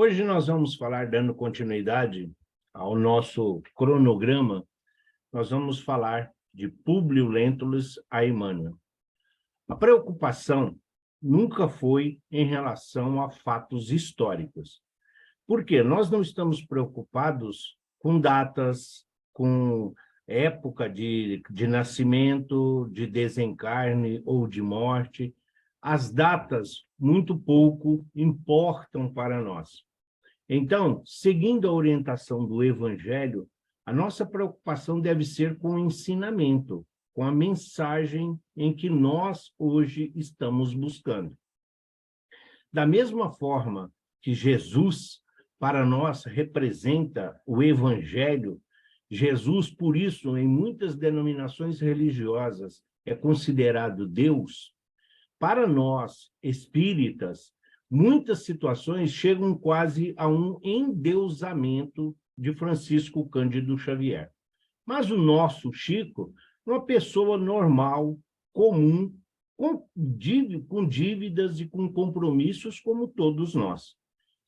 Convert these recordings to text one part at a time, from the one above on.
Hoje nós vamos falar, dando continuidade ao nosso cronograma, nós vamos falar de Públio Lentulus a Emmanuel. A preocupação nunca foi em relação a fatos históricos. Por quê? Nós não estamos preocupados com datas, com época de nascimento, de desencarne ou de morte. As datas muito pouco importam para nós. Então, seguindo a orientação do Evangelho, a nossa preocupação deve ser com o ensinamento, com a mensagem em que nós hoje estamos buscando. Da mesma forma que Jesus, para nós, representa o Evangelho, Jesus, por isso, em muitas denominações religiosas, é considerado Deus. Para nós, espíritas, muitas situações chegam quase a um endeusamento de Francisco Cândido Xavier. Mas o nosso Chico, uma pessoa normal, comum, com dívidas e com compromissos como todos nós.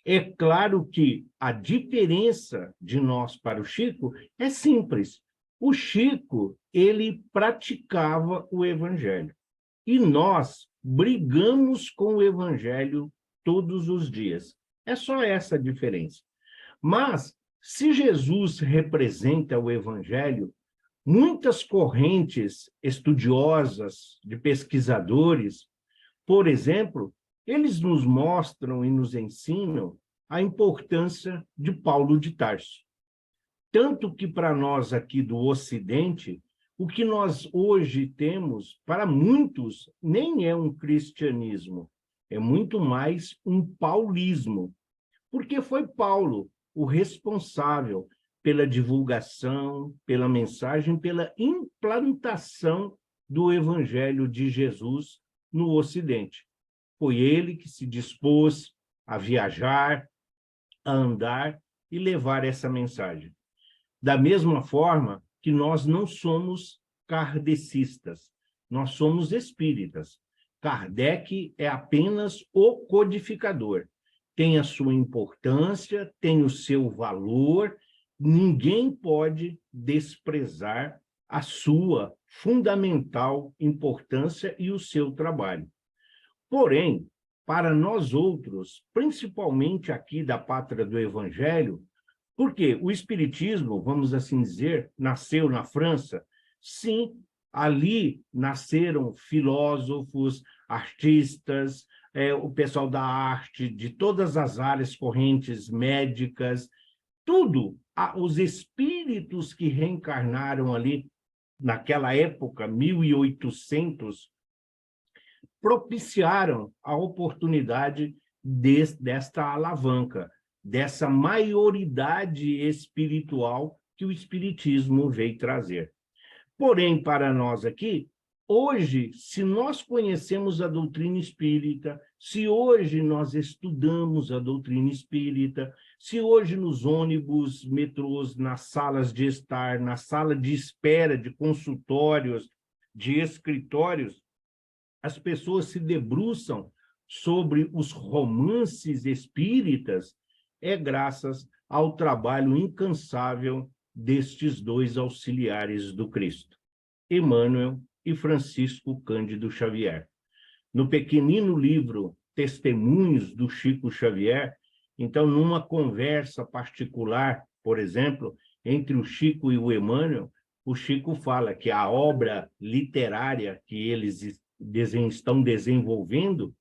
É claro que a diferença de nós para o Chico é simples. O Chico, ele praticava o Evangelho. E nós brigamos com o Evangelho todos os dias. É só essa a diferença. Mas, se Jesus representa o Evangelho, muitas correntes estudiosas, de pesquisadores, por exemplo, eles nos mostram e nos ensinam a importância de Paulo de Tarso. Tanto que para nós aqui do Ocidente, o que nós hoje temos, para muitos, nem é um cristianismo, é muito mais um paulismo, porque foi Paulo o responsável pela divulgação, pela mensagem, pela implantação do Evangelho de Jesus no Ocidente. Foi ele que se dispôs a viajar, a andar e levar essa mensagem. Da mesma forma que nós não somos kardecistas, nós somos espíritas. Kardec é apenas o codificador. Tem a sua importância, tem o seu valor, ninguém pode desprezar a sua fundamental importância e o seu trabalho. Porém, para nós outros, principalmente aqui da pátria do Evangelho, porque o Espiritismo, vamos assim dizer, nasceu na França. Sim, ali nasceram filósofos, artistas, o pessoal da arte, de todas as áreas, correntes médicas, tudo. Os espíritos que reencarnaram ali, naquela época, 1800, propiciaram a oportunidade desta alavanca, dessa maioridade espiritual que o Espiritismo veio trazer. Porém, para nós aqui, hoje, se nós conhecemos a doutrina espírita, se hoje nós estudamos a doutrina espírita, se hoje nos ônibus, metrôs, nas salas de estar, na sala de espera de consultórios, de escritórios, as pessoas se debruçam sobre os romances espíritas, é graças ao trabalho incansável destes dois auxiliares do Cristo, Emmanuel e Francisco Cândido Xavier. No pequenino livro Testemunhos do Chico Xavier, então, numa conversa particular, por exemplo, entre o Chico e o Emmanuel, o Chico fala que a obra literária que eles estão desenvolvendo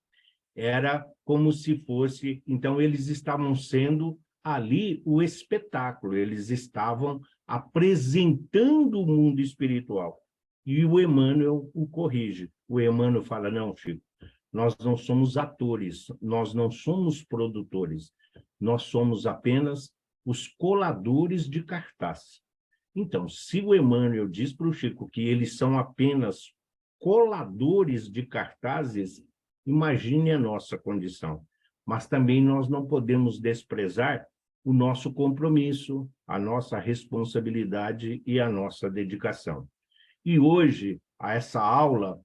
era como se fosse... Então, eles estavam sendo ali o espetáculo, eles estavam apresentando o mundo espiritual. E o Emmanuel o corrige. O Emmanuel fala, não, Chico, nós não somos atores, nós não somos produtores, nós somos apenas os coladores de cartaz. Então, se o Emmanuel diz para o Chico que eles são apenas coladores de cartazes, imagine a nossa condição. Mas também nós não podemos desprezar o nosso compromisso, a nossa responsabilidade e a nossa dedicação. E hoje, a essa aula,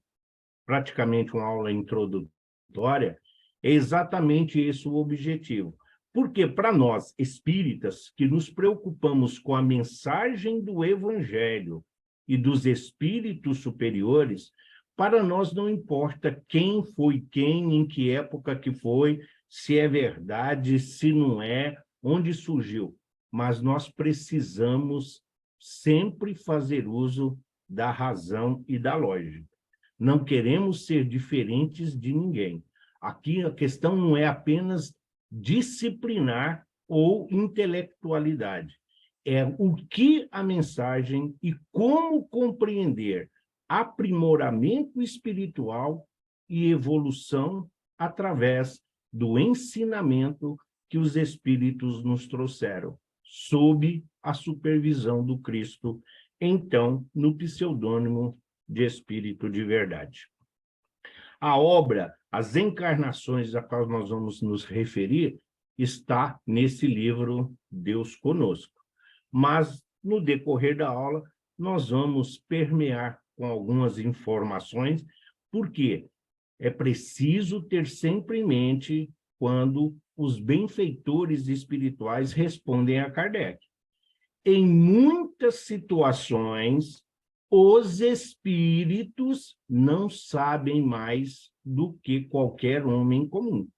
praticamente uma aula introdutória, é exatamente esse o objetivo. Porque para nós, espíritas, que nos preocupamos com a mensagem do Evangelho e dos espíritos superiores, para nós não importa quem foi quem, em que época que foi, se é verdade, se não é, onde surgiu. Mas nós precisamos sempre fazer uso da razão e da lógica. Não queremos ser diferentes de ninguém. Aqui a questão não é apenas disciplinar ou intelectualidade. É o que a mensagem e como compreender aprimoramento espiritual e evolução através do ensinamento que os espíritos nos trouxeram, sob a supervisão do Cristo, então, no pseudônimo de Espírito de Verdade. A obra, as encarnações a qual nós vamos nos referir, está nesse livro Deus Conosco. Mas, no decorrer da aula, nós vamos permear com algumas informações, porque é preciso ter sempre em mente quando os benfeitores espirituais respondem a Kardec. Em muitas situações, os espíritos não sabem mais do que qualquer homem comum.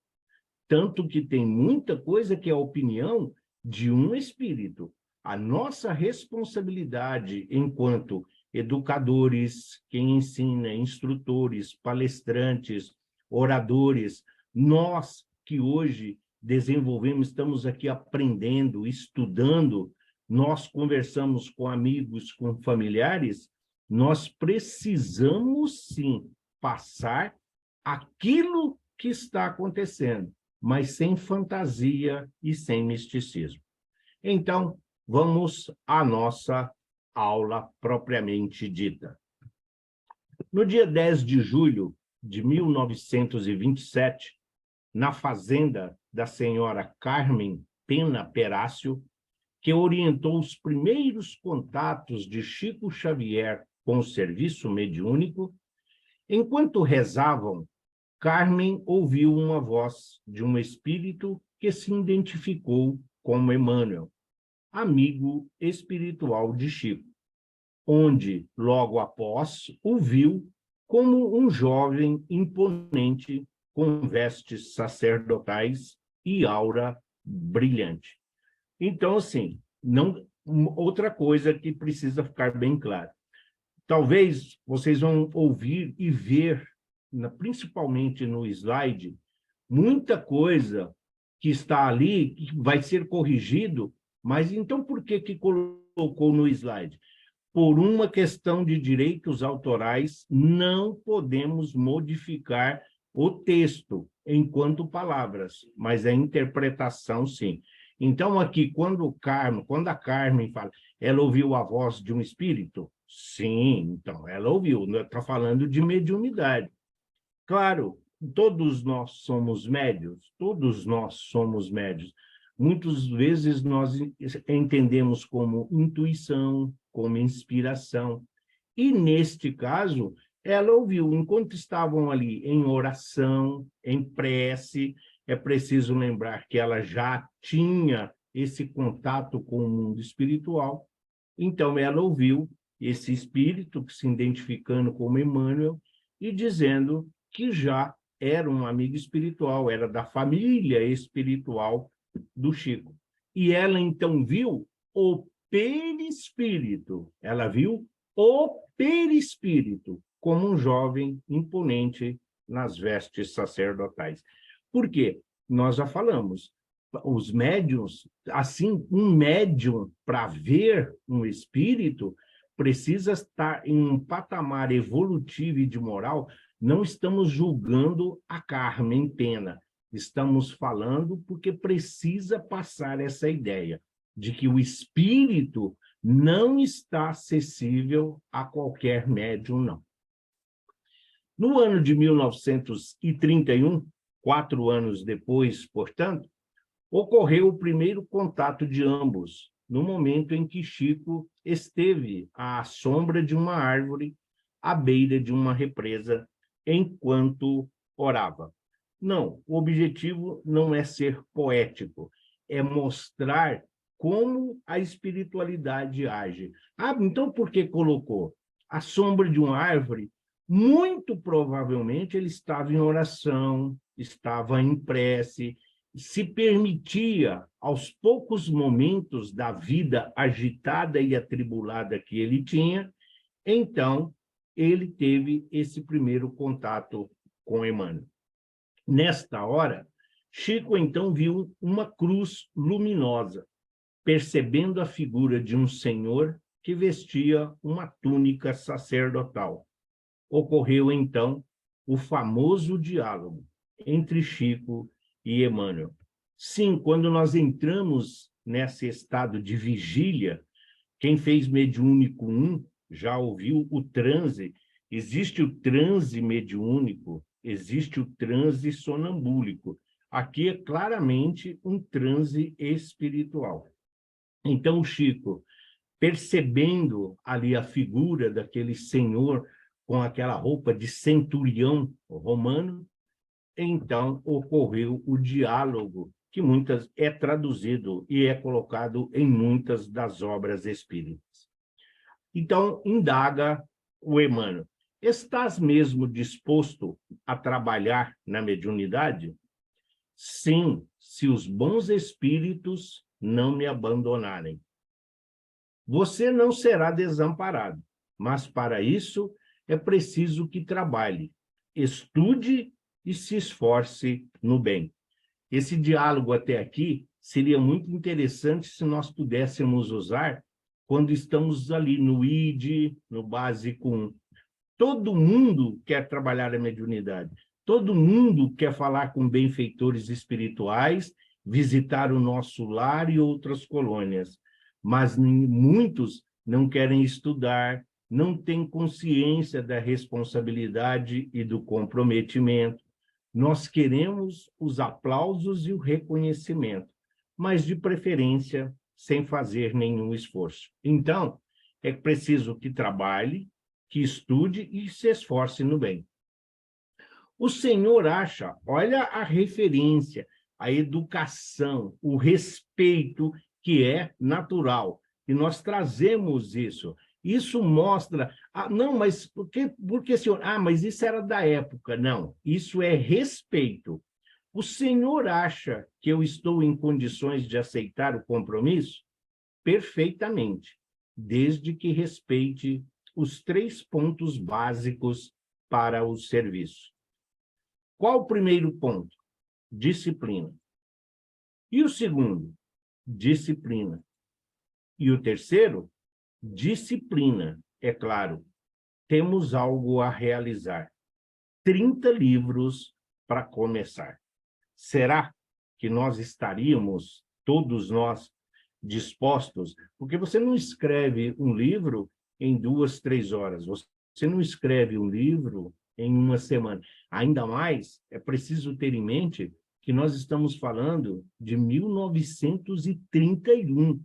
Tanto que tem muita coisa que é a opinião de um espírito. A nossa responsabilidade enquanto educadores, quem ensina, instrutores, palestrantes, oradores, nós que hoje desenvolvemos, estamos aqui aprendendo, estudando, nós conversamos com amigos, com familiares, nós precisamos, sim, passar aquilo que está acontecendo, mas sem fantasia e sem misticismo. Então, vamos à nossa aula propriamente dita. No dia 10 de julho de 1927, na fazenda da senhora Carmen Pena Perácio, que orientou os primeiros contatos de Chico Xavier com o serviço mediúnico, enquanto rezavam, Carmen ouviu uma voz de um espírito que se identificou como Emmanuel, amigo espiritual de Chico, onde, logo após, o viu como um jovem imponente com vestes sacerdotais e aura brilhante. Então, assim, outra coisa que precisa ficar bem clara. Talvez vocês vão ouvir e ver, principalmente no slide, muita coisa que está ali que vai ser corrigido, mas então por que colocou no slide? Por uma questão de direitos autorais, não podemos modificar o texto enquanto palavras, mas a interpretação, sim. Então, aqui, quando a Carmen fala, ela ouviu a voz de um espírito? Sim, então, ela ouviu, está falando de mediunidade. Claro, todos nós somos médios, todos nós somos médios. Muitas vezes nós entendemos como intuição, como inspiração. E, neste caso, ela ouviu, enquanto estavam ali em oração, em prece, é preciso lembrar que ela já tinha esse contato com o mundo espiritual, então ela ouviu esse espírito se identificando como Emmanuel e dizendo que já era um amigo espiritual, era da família espiritual do Chico. E ela então viu o perispírito, ela viu o perispírito como um jovem imponente nas vestes sacerdotais. Por quê? Nós já falamos, os médiuns, assim, um médium para ver um espírito precisa estar em um patamar evolutivo e de moral. Não estamos julgando a Carmen Pena, estamos falando porque precisa passar essa ideia de que o espírito não está acessível a qualquer médium, não. No ano de 1931, 4 anos depois, portanto, ocorreu o primeiro contato de ambos, no momento em que Chico esteve à sombra de uma árvore, à beira de uma represa, enquanto orava. Não, o objetivo não é ser poético, é mostrar como a espiritualidade age. Ah, então por que colocou? A sombra de uma árvore, muito provavelmente ele estava em oração, estava em prece, se permitia, aos poucos momentos da vida agitada e atribulada que ele tinha, então ele teve esse primeiro contato com Emmanuel. Nesta hora, Chico então viu uma cruz luminosa, percebendo a figura de um senhor que vestia uma túnica sacerdotal. Ocorreu então o famoso diálogo entre Chico e Emmanuel. Sim, quando nós entramos nesse estado de vigília, quem fez mediúnico 1 já ouviu o transe. Existe o transe mediúnico, existe o transe sonambúlico. Aqui é claramente um transe espiritual. Então, Chico, percebendo ali a figura daquele senhor com aquela roupa de centurião romano, então ocorreu o diálogo, que muitas é traduzido e é colocado em muitas das obras espíritas. Então, indaga o Emmanuel: estás mesmo disposto a trabalhar na mediunidade? Sim, se os bons espíritos não me abandonarem. Você não será desamparado, mas para isso é preciso que trabalhe, estude e se esforce no bem. Esse diálogo até aqui seria muito interessante se nós pudéssemos usar quando estamos ali no ID, no básico 1. Todo mundo quer trabalhar a mediunidade, todo mundo quer falar com benfeitores espirituais, visitar o nosso lar e outras colônias, mas muitos não querem estudar, não têm consciência da responsabilidade e do comprometimento. Nós queremos os aplausos e o reconhecimento, mas de preferência sem fazer nenhum esforço. Então, é preciso que trabalhe, que estude e se esforce no bem. O Senhor acha, olha a referência, a educação, o respeito que é natural, e nós trazemos isso. Isso mostra, não, mas porque senhor, mas isso era da época. Não, isso é respeito. O senhor acha que eu estou em condições de aceitar o compromisso? Perfeitamente, desde que respeite os 3 pontos básicos para o serviço. Qual o primeiro ponto? Disciplina. E o segundo? Disciplina. E o terceiro? Disciplina. É claro, temos algo a realizar. 30 livros para começar. Será que nós estaríamos, todos nós, dispostos? Porque você não escreve um livro em 2, 3 horas. Você não escreve um livro em uma semana. Ainda mais, é preciso ter em mente que nós estamos falando de 1931.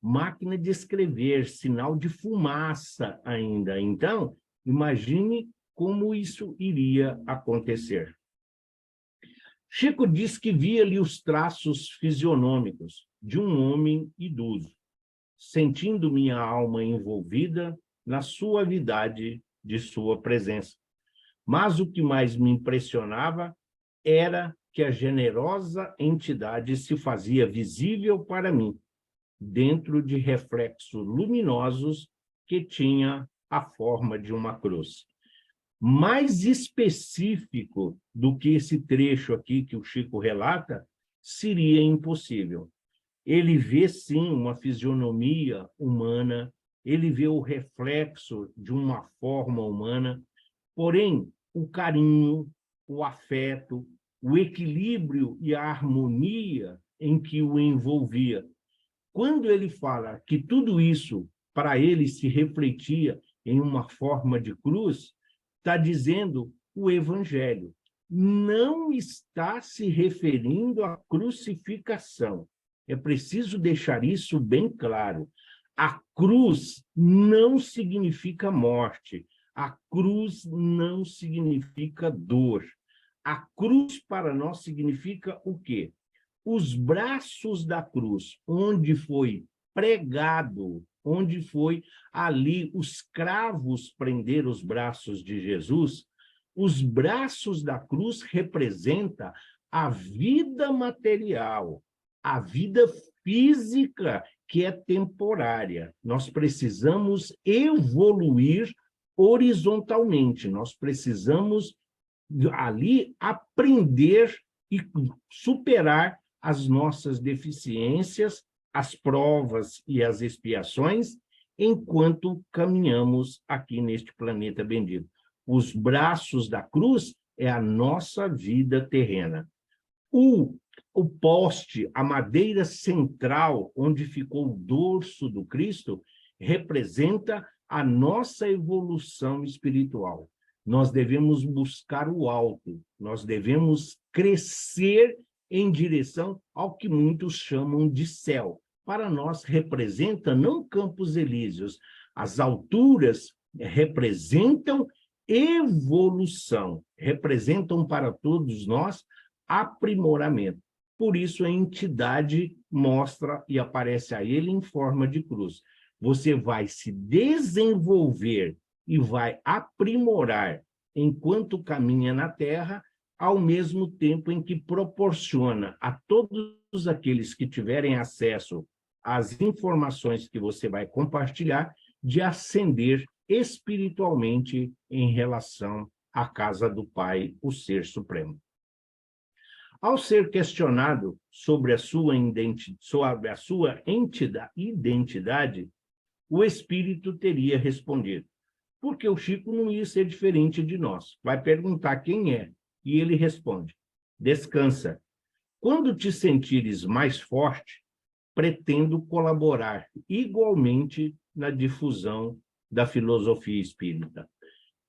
Máquina de escrever, sinal de fumaça ainda. Então, imagine como isso iria acontecer. Chico diz que via ali os traços fisionômicos de um homem idoso, sentindo minha alma envolvida na suavidade de sua presença. Mas o que mais me impressionava era que a generosa entidade se fazia visível para mim, dentro de reflexos luminosos que tinha a forma de uma cruz. Mais específico do que esse trecho aqui que o Chico relata, seria impossível. Ele vê, sim, uma fisionomia humana, ele vê o reflexo de uma forma humana, porém, o carinho, o afeto, o equilíbrio e a harmonia em que o envolvia. Quando ele fala que tudo isso, para ele, se refletia em uma forma de cruz, está dizendo o Evangelho. Não está se referindo à crucificação. É preciso deixar isso bem claro. A cruz não significa morte. A cruz não significa dor. A cruz para nós significa o quê? os braços da cruz, onde foi pregado, onde foi ali os cravos prender os braços de Jesus, os braços da cruz representam a vida material, a vida física, que é temporária. Nós precisamos evoluir horizontalmente, nós precisamos ali aprender e superar as nossas deficiências, as provas e as expiações, enquanto caminhamos aqui neste planeta bendito. Os braços da cruz é a nossa vida terrena. O poste, a madeira central, onde ficou o dorso do Cristo, representa a nossa evolução espiritual. Nós devemos buscar o alto, nós devemos crescer em direção ao que muitos chamam de céu. Para nós, representa não campos elíseos, as alturas representam evolução, representam para todos nós aprimoramento. Por isso, a entidade mostra e aparece a ele em forma de cruz. Você vai se desenvolver e vai aprimorar enquanto caminha na Terra, ao mesmo tempo em que proporciona a todos aqueles que tiverem acesso às informações que você vai compartilhar, de ascender espiritualmente em relação à casa do Pai, o Ser Supremo. Ao ser questionado sobre a sua identidade, o Espírito teria respondido: porque o Chico não ia ser diferente de nós. Vai perguntar quem é, e ele responde: descansa. Quando te sentires mais forte, pretendo colaborar igualmente na difusão da filosofia espírita.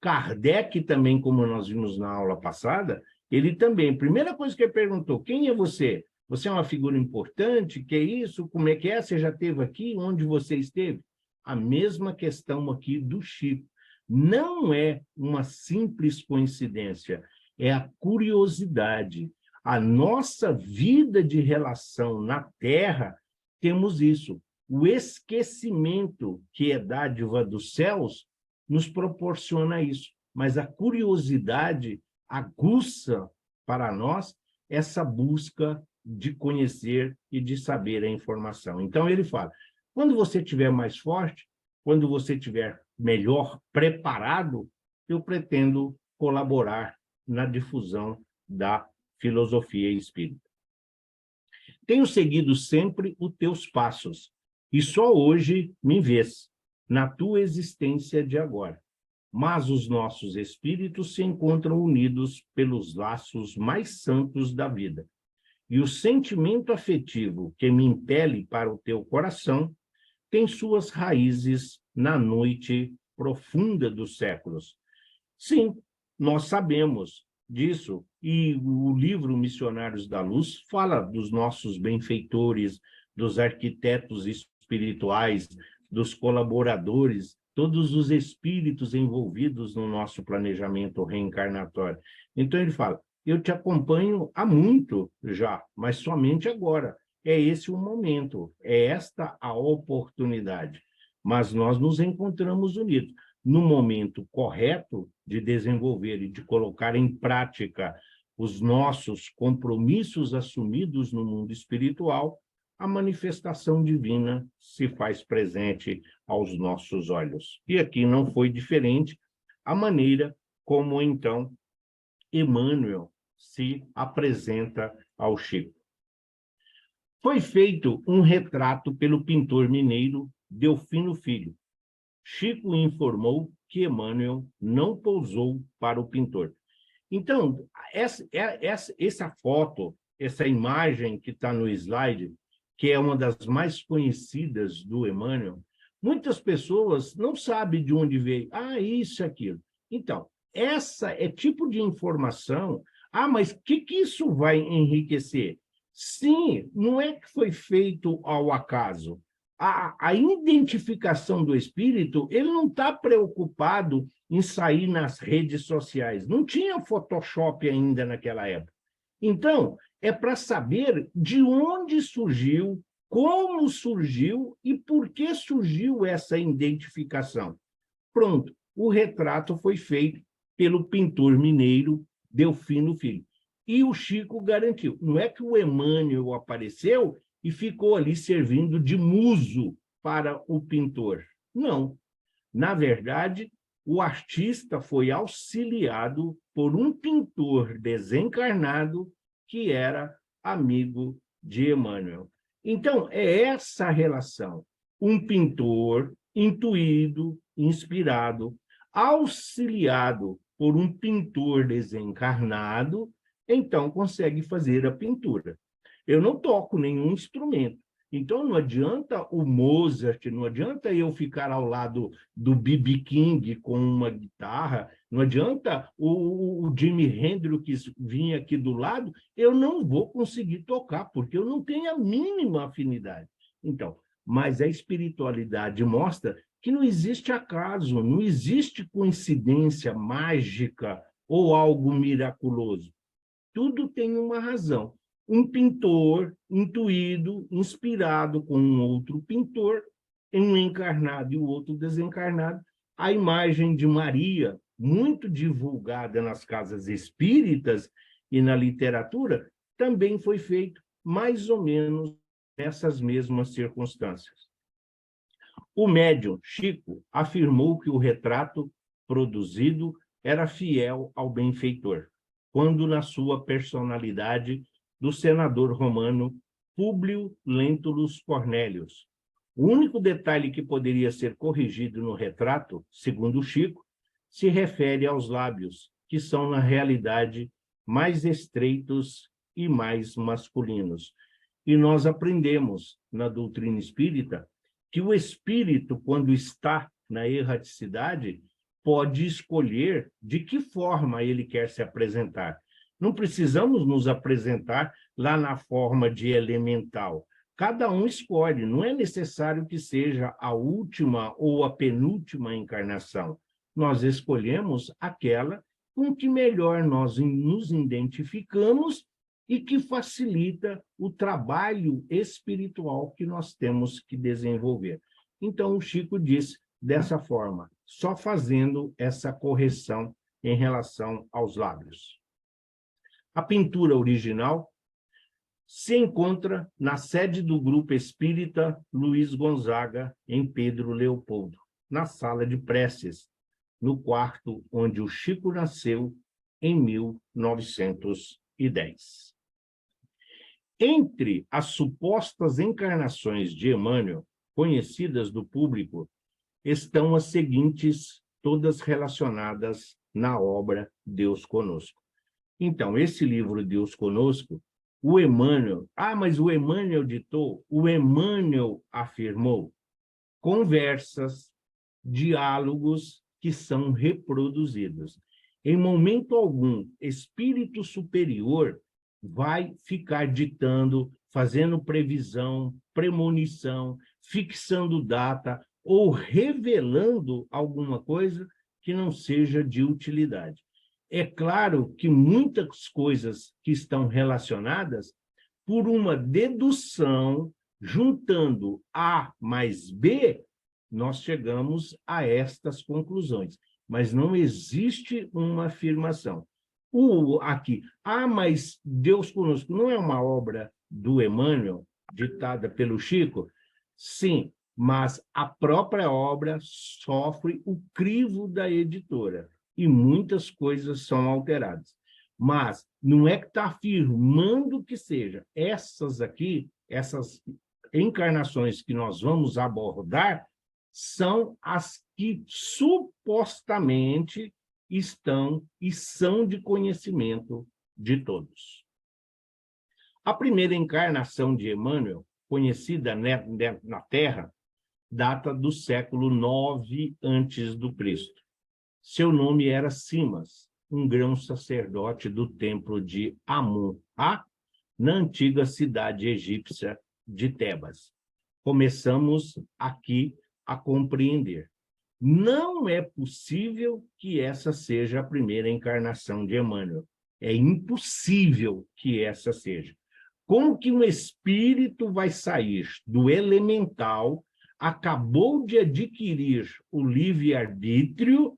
Kardec também, como nós vimos na aula passada, ele também, primeira coisa que ele perguntou: quem é você? Você é uma figura importante? Que é isso? Como é que é? Você já esteve aqui? Onde você esteve? A mesma questão aqui do Chico. Não é uma simples coincidência, é a curiosidade. A nossa vida de relação na Terra, temos isso. O esquecimento, que é dádiva dos céus, nos proporciona isso. Mas a curiosidade aguça para nós essa busca de conhecer e de saber a informação. Então, ele fala: quando você estiver mais forte, quando você estiver melhor preparado, eu pretendo colaborar na difusão da filosofia espírita. Tenho seguido sempre os teus passos, e só hoje me vês, na tua existência de agora. Mas os nossos espíritos se encontram unidos pelos laços mais santos da vida. E o sentimento afetivo que me impele para o teu coração tem suas raízes na noite profunda dos séculos. Sim, nós sabemos disso, e o livro Missionários da Luz fala dos nossos benfeitores, dos arquitetos espirituais, dos colaboradores, todos os espíritos envolvidos no nosso planejamento reencarnatório. Então ele fala: eu te acompanho há muito já, mas somente agora. É esse o momento, é esta a oportunidade. Mas nós nos encontramos unidos. No momento correto de desenvolver e de colocar em prática os nossos compromissos assumidos no mundo espiritual, a manifestação divina se faz presente aos nossos olhos. E aqui não foi diferente a maneira como, então, Emmanuel se apresenta ao Chico. Foi feito um retrato pelo pintor mineiro Delfino Filho. Chico informou que Emmanuel não pousou para o pintor. Então, essa foto, essa imagem que está no slide, que é uma das mais conhecidas do Emmanuel, muitas pessoas não sabem de onde veio. Ah, isso, aquilo. Então, essa é tipo de informação. Ah, mas o que isso vai enriquecer? Sim, não é que foi feito ao acaso. A identificação do espírito, ele não está preocupado em sair nas redes sociais. Não tinha Photoshop ainda naquela época. Então, é para saber de onde surgiu, como surgiu e por que surgiu essa identificação. Pronto, o retrato foi feito pelo pintor mineiro Delfino Filho. E o Chico garantiu. Não é que o Emmanuel apareceu e ficou ali servindo de muso para o pintor. Não. Na verdade, o artista foi auxiliado por um pintor desencarnado que era amigo de Emmanuel. Então, é essa relação. Um pintor intuído, inspirado, auxiliado por um pintor desencarnado, então consegue fazer a pintura. Eu não toco nenhum instrumento, então não adianta o Mozart, não adianta eu ficar ao lado do B.B. King com uma guitarra, não adianta o Jimi Hendrix vir aqui do lado, eu não vou conseguir tocar, porque eu não tenho a mínima afinidade. Então, mas a espiritualidade mostra que não existe acaso, não existe coincidência mágica ou algo miraculoso. Tudo tem uma razão. Um pintor intuído, inspirado com um outro pintor, um encarnado e o outro desencarnado. A imagem de Maria, muito divulgada nas casas espíritas e na literatura, também foi feito mais ou menos nessas mesmas circunstâncias. O médium Chico afirmou que o retrato produzido era fiel ao benfeitor, quando na sua personalidade do senador romano Públio Lentulus Cornélius. O único detalhe que poderia ser corrigido no retrato, segundo Chico, se refere aos lábios, que são, na realidade, mais estreitos e mais masculinos. E nós aprendemos na doutrina espírita que o espírito, quando está na erraticidade, pode escolher de que forma ele quer se apresentar. Não precisamos nos apresentar lá na forma de elemental. Cada um escolhe, não é necessário que seja a última ou a penúltima encarnação. Nós escolhemos aquela com que melhor nós nos identificamos e que facilita o trabalho espiritual que nós temos que desenvolver. Então, o Chico disse dessa forma, só fazendo essa correção em relação aos lábios. A pintura original se encontra na sede do Grupo Espírita Luiz Gonzaga, em Pedro Leopoldo, na sala de preces, no quarto onde o Chico nasceu em 1910. Entre as supostas encarnações de Emmanuel, conhecidas do público, estão as seguintes, todas relacionadas na obra Deus Conosco. Então, esse livro Deus Conosco, o Emmanuel... mas o Emmanuel ditou, o Emmanuel afirmou, conversas, diálogos que são reproduzidos. Em momento algum, espírito superior vai ficar ditando, fazendo previsão, premonição, fixando data ou revelando alguma coisa que não seja de utilidade. É claro que muitas coisas que estão relacionadas, por uma dedução, juntando A mais B, nós chegamos a estas conclusões, mas não existe uma afirmação. Aqui, mas Deus Conosco não é uma obra do Emmanuel, ditada pelo Chico? Sim, mas a própria obra sofre o crivo da editora e muitas coisas são alteradas. Mas não é que está afirmando que seja. Essas aqui, essas encarnações que nós vamos abordar, são as que supostamente estão e são de conhecimento de todos. A primeira encarnação de Emmanuel, conhecida na Terra, data do século IX a.C. Seu nome era Simas, um grão sacerdote do templo de Amun-Ra, na antiga cidade egípcia de Tebas. Começamos aqui a compreender. Não é possível que essa seja a primeira encarnação de Emmanuel. É impossível que essa seja. Como que um espírito vai sair do elemental, acabou de adquirir o livre-arbítrio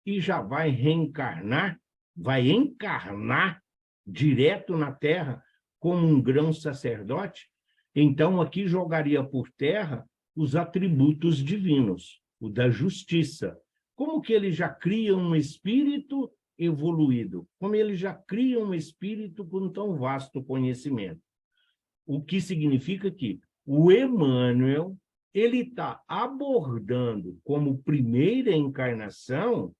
e já vai reencarnar, vai encarnar direto na Terra como um grão sacerdote? Então, aqui jogaria por terra os atributos divinos, o da justiça. Como que ele já cria um espírito evoluído? Como ele já cria um espírito com tão vasto conhecimento? O que significa que o Emmanuel ele está abordando como primeira encarnação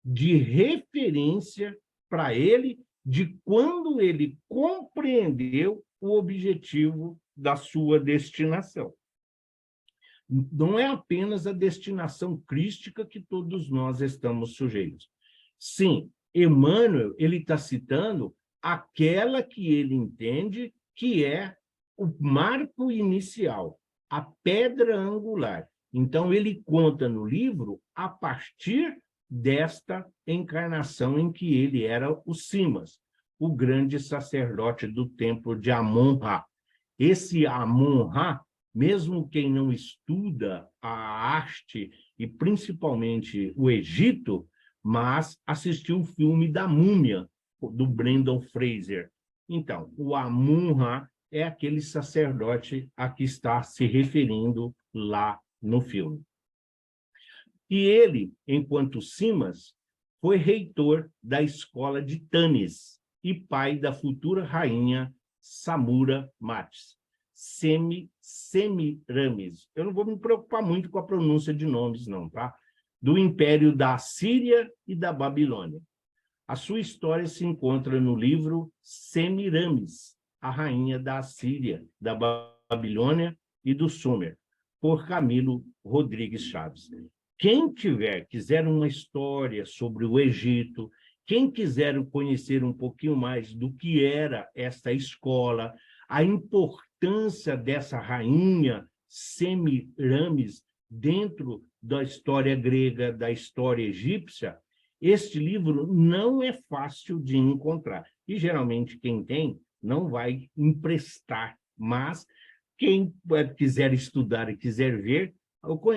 de referência para ele de quando ele compreendeu o objetivo da sua destinação. Não é apenas a destinação crística que todos nós estamos sujeitos. Sim, Emmanuel ele está citando aquela que ele entende que é o marco inicial, a pedra angular. Então, ele conta no livro a partir desta encarnação em que ele era o Simas, o grande sacerdote do templo de Amon-Ra. Esse Amon-Ra, mesmo quem não estuda a arte e principalmente o Egito, mas assistiu o filme da Múmia, do Brendan Fraser. Então, o Amon-Ra é aquele sacerdote a que está se referindo lá no filme. E ele, enquanto Simas, foi reitor da escola de Tanis e pai da futura rainha Samura Matis, Semiramis. Eu não vou me preocupar muito com a pronúncia de nomes, não, tá? Do Império da Assíria e da Babilônia. A sua história se encontra no livro Semiramis, a rainha da Assíria, da Babilônia e do Sumer, por Camilo Rodrigues Chaves. Quem quiser uma história sobre o Egito, quem quiser conhecer um pouquinho mais do que era esta escola, a importância dessa rainha Semiramis dentro da história grega, da história egípcia, este livro não é fácil de encontrar. E, geralmente, quem tem não vai emprestar, mas quem quiser estudar e quiser ver,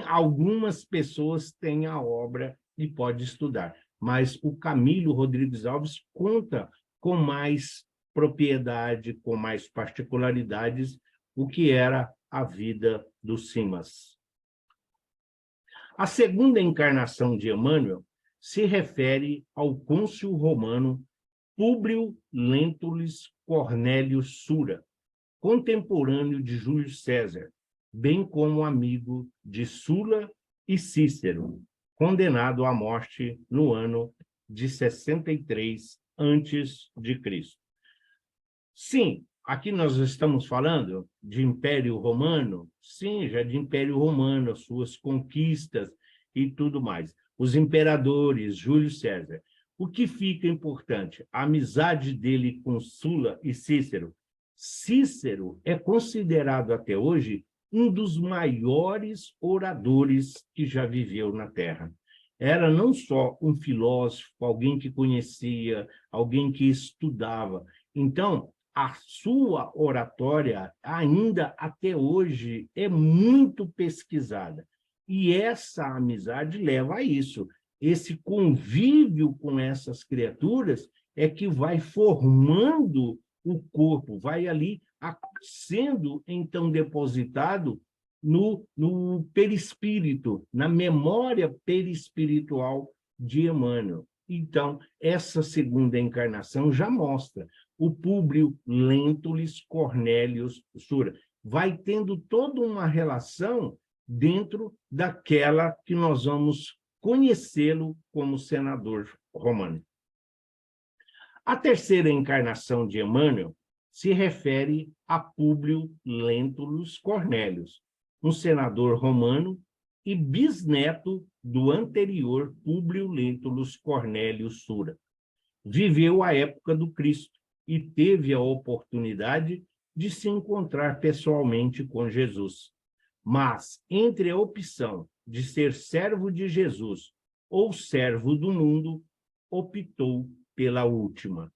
algumas pessoas têm a obra e pode estudar. Mas o Camilo Rodrigues Alves conta com mais propriedade, com mais particularidades, o que era a vida do Simas. A segunda encarnação de Emmanuel se refere ao cônsul romano Públio Lentulus Cornelius Sura, contemporâneo de Júlio César, bem como amigo de Sula e Cícero, condenado à morte no ano de 63 a.C. Sim, aqui nós estamos falando de Império Romano, sim, já de Império Romano, suas conquistas e tudo mais. Os imperadores, Júlio César. O que fica importante? A amizade dele com Sula e Cícero. Cícero é considerado até hoje um dos maiores oradores que já viveu na Terra. Era não só um filósofo, alguém que conhecia, alguém que estudava. Então, a sua oratória, ainda até hoje, é muito pesquisada. E essa amizade leva a isso. Esse convívio com essas criaturas é que vai formando o corpo, vai ali sendo, então, depositado no perispírito, na memória perispiritual de Emmanuel. Então, essa segunda encarnação já mostra o Públio Lentulus Cornelius Sura. Vai tendo toda uma relação dentro daquela que nós vamos conhecê-lo como senador romano. A terceira encarnação de Emmanuel se refere a Públio Lentulus Cornelius, um senador romano e bisneto do anterior Públio Lentulus Cornelius Sura. Viveu a época do Cristo e teve a oportunidade de se encontrar pessoalmente com Jesus. Mas, entre a opção de ser servo de Jesus ou servo do mundo, optou pela última.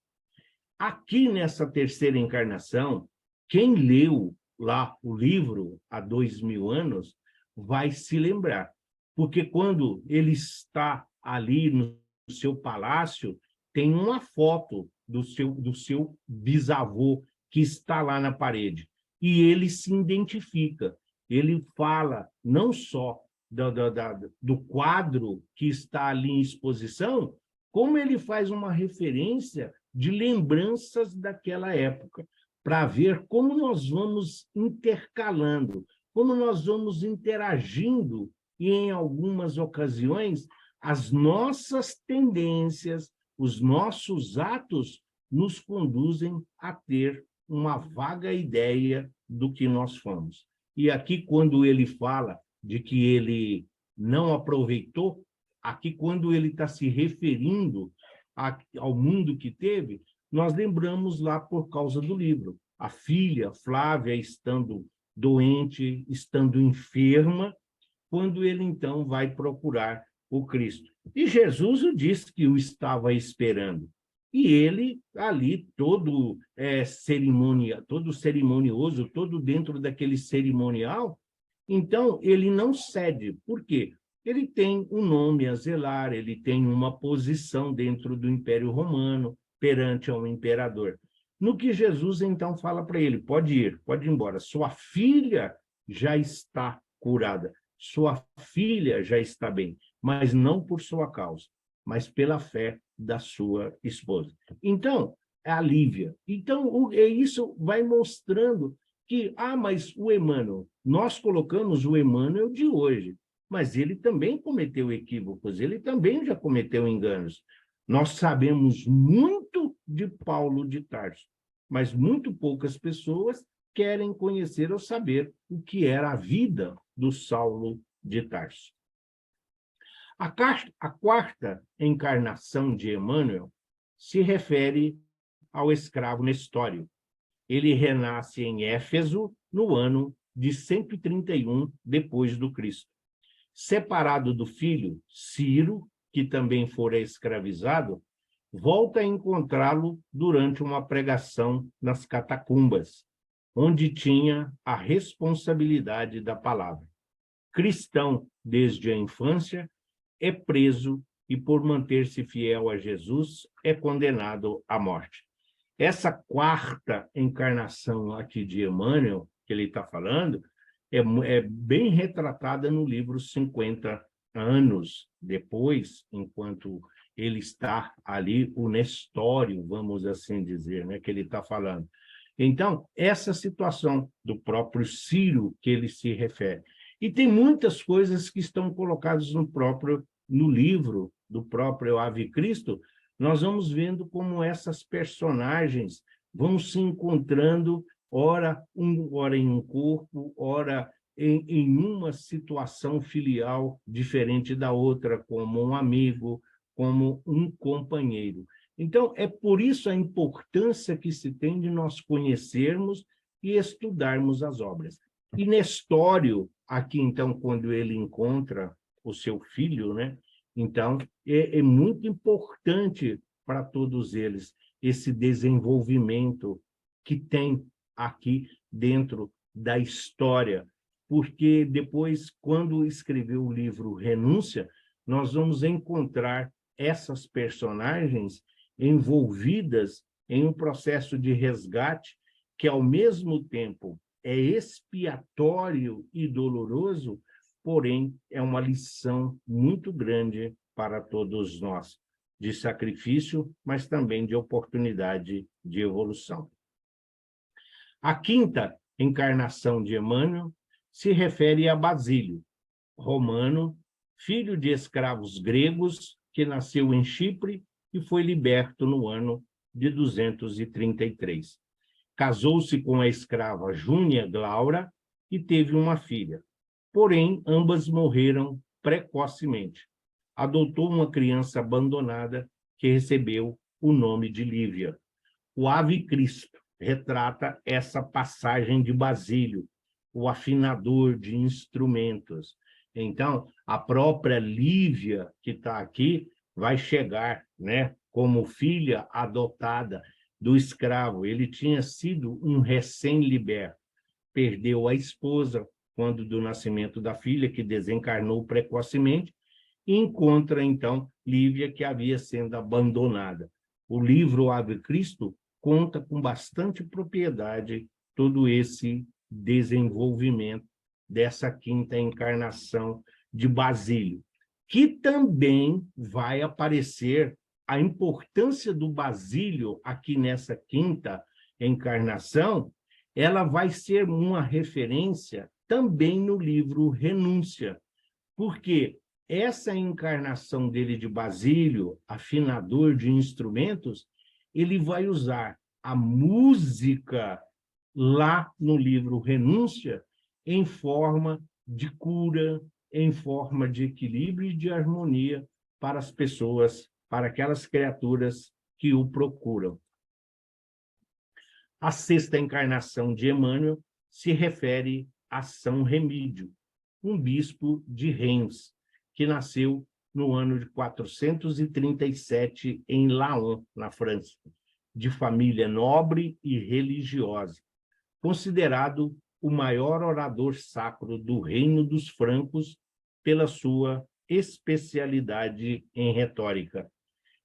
Aqui nessa terceira encarnação, quem leu lá o livro há 2000 anos vai se lembrar, porque quando ele está ali no seu palácio, tem uma foto do seu bisavô que está lá na parede, e ele se identifica, ele fala não só do quadro que está ali em exposição, como ele faz uma referência de lembranças daquela época, para ver como nós vamos intercalando, como nós vamos interagindo, e em algumas ocasiões, as nossas tendências, os nossos atos nos conduzem a ter uma vaga ideia do que nós fomos. E aqui, quando ele fala de que ele não aproveitou, aqui, quando ele está se referindo ao mundo que teve, nós lembramos lá por causa do livro. A filha, Flávia, estando doente, estando enferma, quando ele, então, vai procurar o Cristo. E Jesus o disse que o estava esperando. E ele, ali, todo cerimonioso, todo dentro daquele cerimonial, então, ele não cede. Por quê? Ele tem um nome a zelar, ele tem uma posição dentro do Império Romano, perante ao imperador. No que Jesus, então, fala para ele, pode ir embora, sua filha já está curada, sua filha já está bem, mas não por sua causa, mas pela fé da sua esposa. Então, é a Lívia. Então, isso vai mostrando que, mas o Emmanuel, nós colocamos o Emmanuel de hoje, mas ele também cometeu equívocos, ele também já cometeu enganos. Nós sabemos muito de Paulo de Tarso, mas muito poucas pessoas querem conhecer ou saber o que era a vida do Saulo de Tarso. A quarta encarnação de Emmanuel se refere ao escravo Nestório. Ele renasce em Éfeso no ano de 131 depois do Cristo. Separado do filho, Ciro, que também fora escravizado, volta a encontrá-lo durante uma pregação nas catacumbas, onde tinha a responsabilidade da palavra. Cristão desde a infância, é preso e, por manter-se fiel a Jesus, é condenado à morte. Essa quarta encarnação aqui de Emmanuel, que ele está falando, é bem retratada no livro 50 anos depois, enquanto ele está ali, o Nestório, vamos assim dizer, né, que ele está falando. Então, essa situação do próprio Ciro que ele se refere. E tem muitas coisas que estão colocadas no livro do próprio Ave Cristo. Nós vamos vendo como essas personagens vão se encontrando, ora em um corpo, ora em uma situação filial diferente da outra, como um amigo, como um companheiro. Então, é por isso a importância que se tem de nós conhecermos e estudarmos as obras. E Nestório, aqui, então, quando ele encontra o seu filho, né? Então, é muito importante para todos eles esse desenvolvimento que tem aqui dentro da história, porque depois, quando escreveu o livro Renúncia, nós vamos encontrar essas personagens envolvidas em um processo de resgate que, ao mesmo tempo, é expiatório e doloroso, porém, é uma lição muito grande para todos nós, de sacrifício, mas também de oportunidade de evolução. A quinta encarnação de Emmanuel se refere a Basílio, romano, filho de escravos gregos, que nasceu em Chipre e foi liberto no ano de 233. Casou-se com a escrava Júnia Glaura e teve uma filha. Porém, ambas morreram precocemente. Adotou uma criança abandonada que recebeu o nome de Lívia. O Ave Cristo retrata essa passagem de Basílio, o afinador de instrumentos. Então, a própria Lívia, que está aqui, vai chegar, né, como filha adotada, do escravo. Ele tinha sido um recém-liberto. Perdeu a esposa quando do nascimento da filha, que desencarnou precocemente, e encontra, então, Lívia, que havia sido abandonada. O livro Ave Cristo conta com bastante propriedade todo esse desenvolvimento dessa quinta encarnação de Basílio, que também vai aparecer a importância do Basílio aqui nessa quinta encarnação. Ela vai ser uma referência também no livro Renúncia, porque essa encarnação dele de Basílio, afinador de instrumentos, ele vai usar a música lá no livro Renúncia em forma de cura, em forma de equilíbrio e de harmonia para as pessoas, para aquelas criaturas que o procuram. A sexta encarnação de Emmanuel se refere a São Remídio, um bispo de Reims, que nasceu no ano de 437 em Laon, na França, de família nobre e religiosa, considerado o maior orador sacro do reino dos francos pela sua especialidade em retórica.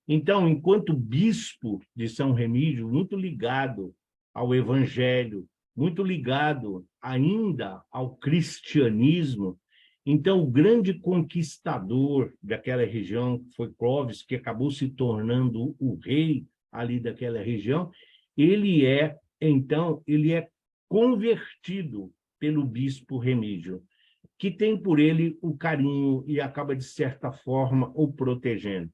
Então, enquanto bispo de São Remídio, muito ligado ao Evangelho, muito ligado ainda ao cristianismo, então o grande conquistador daquela região foi Clovis, que acabou se tornando o rei ali daquela região. Ele é convertido pelo bispo Remídio, que tem por ele o carinho e acaba, de certa forma, o protegendo.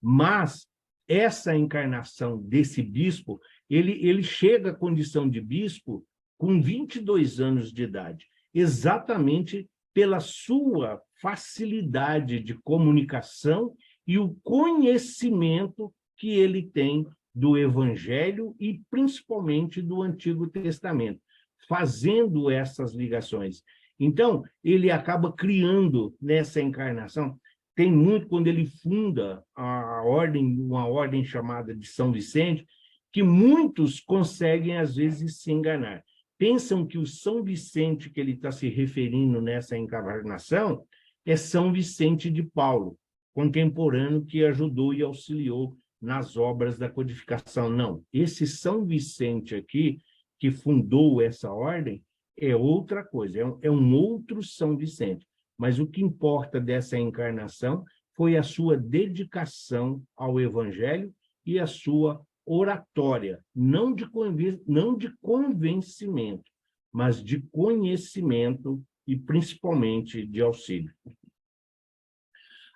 Mas essa encarnação desse bispo, ele chega à condição de bispo com 22 anos de idade, exatamente pela sua facilidade de comunicação e o conhecimento que ele tem do Evangelho e principalmente do Antigo Testamento, fazendo essas ligações. Então, ele acaba criando nessa encarnação. Tem muito quando ele funda uma ordem chamada de São Vicente, que muitos conseguem, às vezes, se enganar. Pensam que o São Vicente que ele está se referindo nessa encarnação é São Vicente de Paulo, contemporâneo que ajudou e auxiliou nas obras da codificação. Não, esse São Vicente aqui, que fundou essa ordem, é outra coisa, é um outro São Vicente. Mas o que importa dessa encarnação foi a sua dedicação ao Evangelho e a sua oratória, não de convencimento, mas de conhecimento e principalmente de auxílio.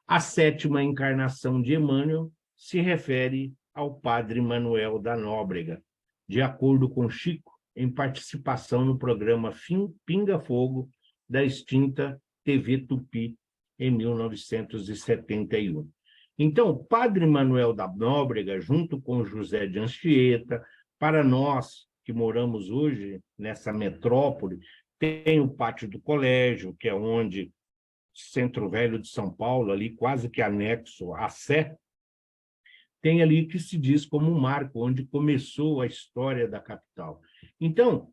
A sétima encarnação de Emmanuel se refere ao padre Manuel da Nóbrega, de acordo com Chico, em participação no programa Pinga Fogo, da extinta TV Tupi, em 1971. Então, o padre Manuel da Nóbrega, junto com José de Anchieta, para nós que moramos hoje nessa metrópole, tem o pátio do colégio, que é onde Centro Velho de São Paulo, ali quase que anexo à Sé, tem ali que se diz como um marco, onde começou a história da capital. Então,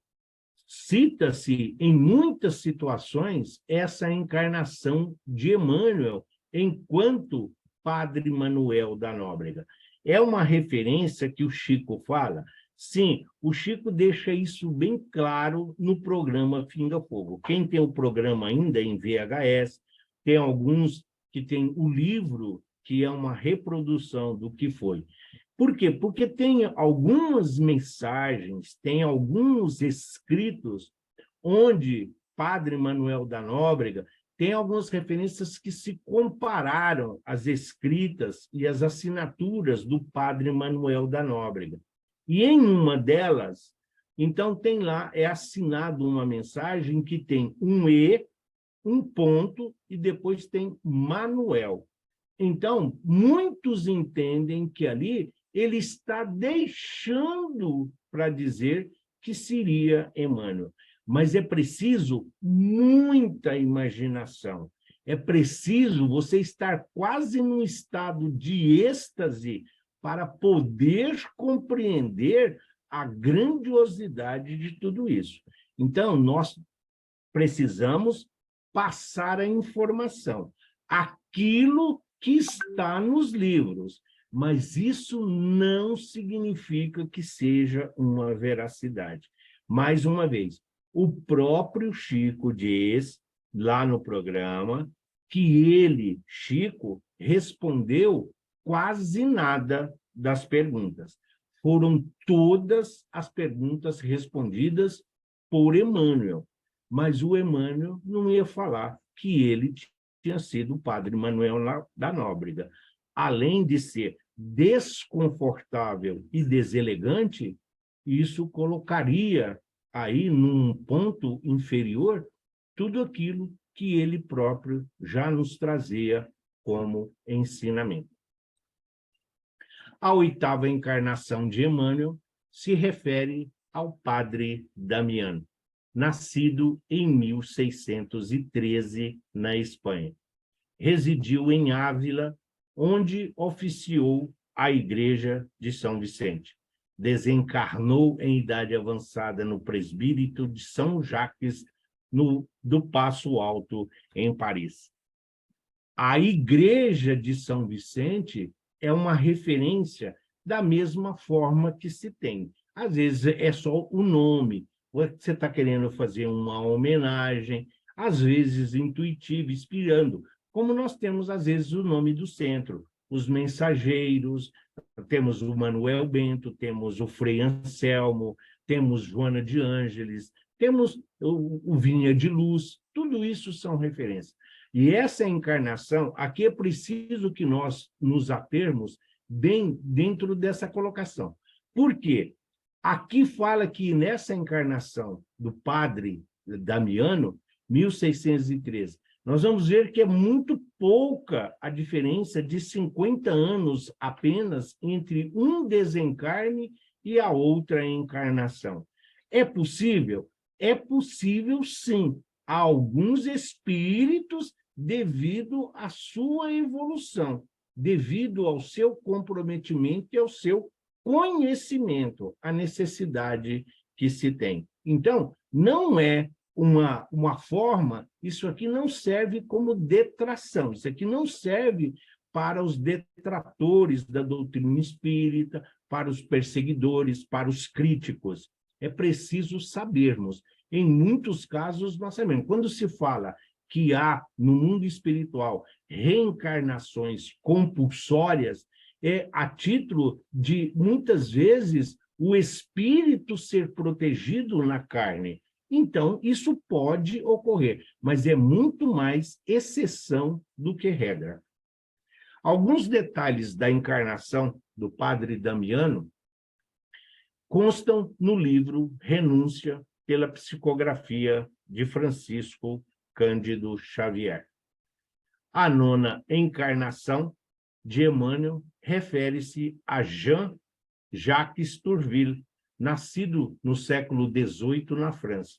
cita-se em muitas situações essa encarnação de Emmanuel enquanto padre Manuel da Nóbrega. É uma referência que o Chico fala? Sim, o Chico deixa isso bem claro no programa Pinga Fogo. Quem tem o programa ainda em VHS, tem alguns que tem o livro, que é uma reprodução do que foi. Por quê? Porque tem algumas mensagens, tem alguns escritos onde Padre Manuel da Nóbrega tem algumas referências que se compararam às escritas e às assinaturas do Padre Manuel da Nóbrega. E em uma delas, então tem lá, é assinado uma mensagem que tem um E, um ponto, e depois tem Manuel. Então, muitos entendem que ali ele está deixando para dizer que seria Emmanuel. Mas é preciso muita imaginação. É preciso você estar quase num estado de êxtase para poder compreender a grandiosidade de tudo isso. Então, nós precisamos passar a informação, aquilo que está nos livros, mas isso não significa que seja uma veracidade. Mais uma vez, o próprio Chico diz, lá no programa, que ele, Chico, respondeu quase nada das perguntas. Foram todas as perguntas respondidas por Emmanuel, mas o Emmanuel não ia falar que ele tinha sido o padre Manuel da Nóbrega. Além de ser desconfortável e deselegante, isso colocaria aí num ponto inferior tudo aquilo que ele próprio já nos trazia como ensinamento. A oitava encarnação de Emmanuel se refere ao padre Damiano, nascido em 1613 na Espanha. Residiu em Ávila, onde oficiou a Igreja de São Vicente. Desencarnou em idade avançada no presbítero de São Jacques do Paço Alto, em Paris. A Igreja de São Vicente é uma referência da mesma forma que se tem. Às vezes é só o nome, você está querendo fazer uma homenagem, às vezes intuitiva, inspirando, como nós temos, às vezes, o nome do centro, os mensageiros, temos o Manuel Bento, temos o Frei Anselmo, temos Joana de Ângeles, temos o Vinha de Luz, tudo isso são referências. E essa encarnação, aqui é preciso que nós nos atermos bem dentro dessa colocação. Por quê? Aqui fala que nessa encarnação do padre Damiano, 1613, nós vamos ver que é muito pouca a diferença de 50 anos apenas entre um desencarne e a outra encarnação. É possível? É possível, sim. Há alguns espíritos, devido à sua evolução, devido ao seu comprometimento e ao seu conhecimento, a necessidade que se tem. Então, não é uma forma, isso aqui não serve como detração, isso aqui não serve para os detratores da doutrina espírita, para os perseguidores, para os críticos. É preciso sabermos. Em muitos casos, nós sabemos. Quando se fala que há, no mundo espiritual, reencarnações compulsórias, é a título de, muitas vezes, o espírito ser protegido na carne. Então, isso pode ocorrer, mas é muito mais exceção do que regra. Alguns detalhes da encarnação do padre Damiano constam no livro Renúncia, pela psicografia de Francisco Cândido Xavier. A nona encarnação de Emmanuel refere-se a Jean-Jacques Tourville, nascido no século XVIII na França.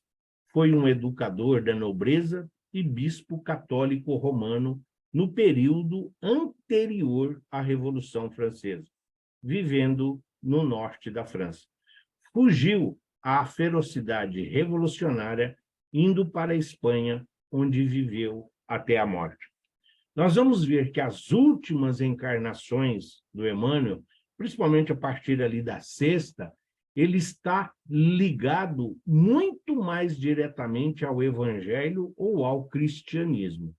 Foi um educador da nobreza e bispo católico romano no período anterior à Revolução Francesa, vivendo no norte da França. Fugiu à ferocidade revolucionária, indo para a Espanha, onde viveu até a morte. Nós vamos ver que as últimas encarnações do Emmanuel, principalmente a partir ali da sexta, ele está ligado muito mais diretamente ao Evangelho ou ao cristianismo.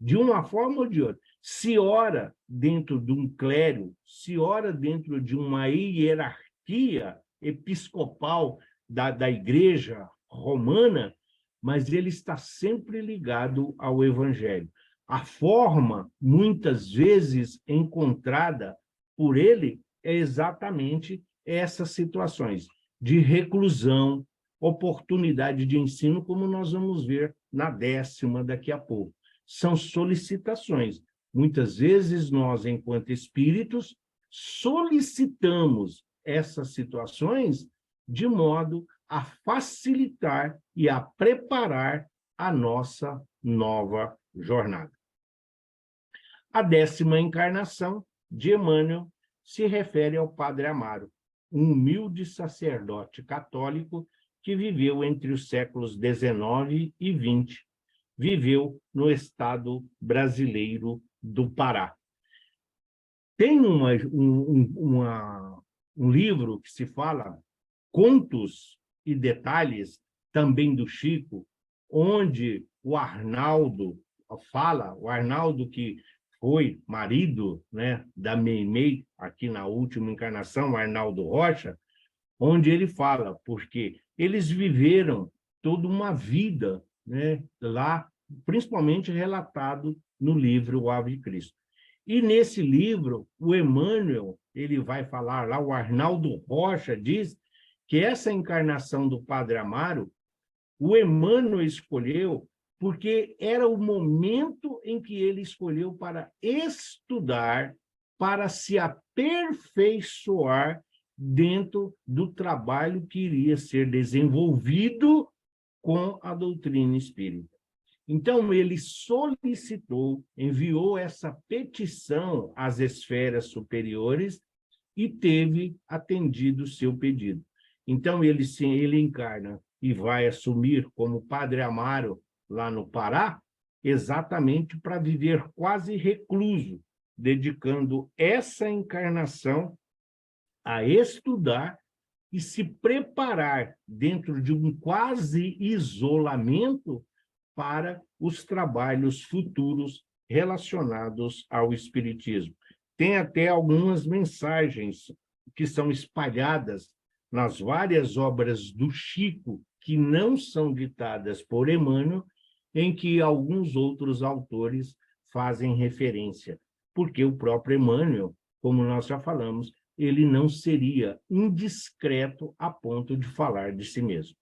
De uma forma ou de outra. Se ora dentro de um clero, se ora dentro de uma hierarquia episcopal da Igreja Romana, mas ele está sempre ligado ao Evangelho. A forma, muitas vezes, encontrada por ele é exatamente essas situações de reclusão, oportunidade de ensino, como nós vamos ver na 10ª daqui a pouco. São solicitações. Muitas vezes nós, enquanto espíritos, solicitamos essas situações de modo a facilitar e a preparar a nossa nova jornada. A 10ª encarnação de Emmanuel se refere ao Padre Amaro, um humilde sacerdote católico que viveu entre os séculos XIX e XX. Viveu no estado brasileiro do Pará. Tem um livro que se fala Contos e Detalhes, também do Chico, onde o Arnaldo fala, o Arnaldo que foi marido, né, da Meimei, aqui na última encarnação, Arnaldo Rocha, onde ele fala, porque eles viveram toda uma vida, né, lá, principalmente relatado no livro O Ave Cristo. E nesse livro, o Emmanuel, ele vai falar lá, o Arnaldo Rocha diz que essa encarnação do Padre Amaro, o Emmanuel escolheu porque era o momento em que ele escolheu para estudar, para se aperfeiçoar dentro do trabalho que iria ser desenvolvido com a doutrina espírita. Então, ele solicitou, enviou essa petição às esferas superiores e teve atendido o seu pedido. Então, ele encarna e vai assumir como Padre Amaro lá no Pará, exatamente para viver quase recluso, dedicando essa encarnação a estudar e se preparar dentro de um quase isolamento para os trabalhos futuros relacionados ao Espiritismo. Tem até algumas mensagens que são espalhadas nas várias obras do Chico, que não são ditadas por Emmanuel, em que alguns outros autores fazem referência, porque o próprio Emmanuel, como nós já falamos, ele não seria indiscreto a ponto de falar de si mesmo.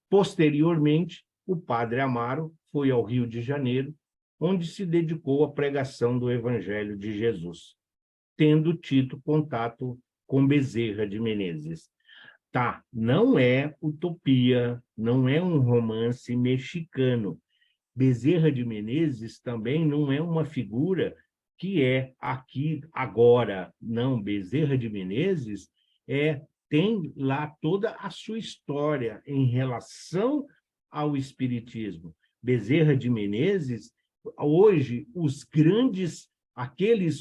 Posteriormente, o Padre Amaro foi ao Rio de Janeiro, onde se dedicou à pregação do Evangelho de Jesus, tendo tido contato com Bezerra de Menezes. Tá, não é utopia, não é um romance mexicano. Bezerra de Menezes também não é uma figura que é aqui, agora. Não, Bezerra de Menezes tem lá toda a sua história em relação ao Espiritismo. Bezerra de Menezes, hoje, os grandes,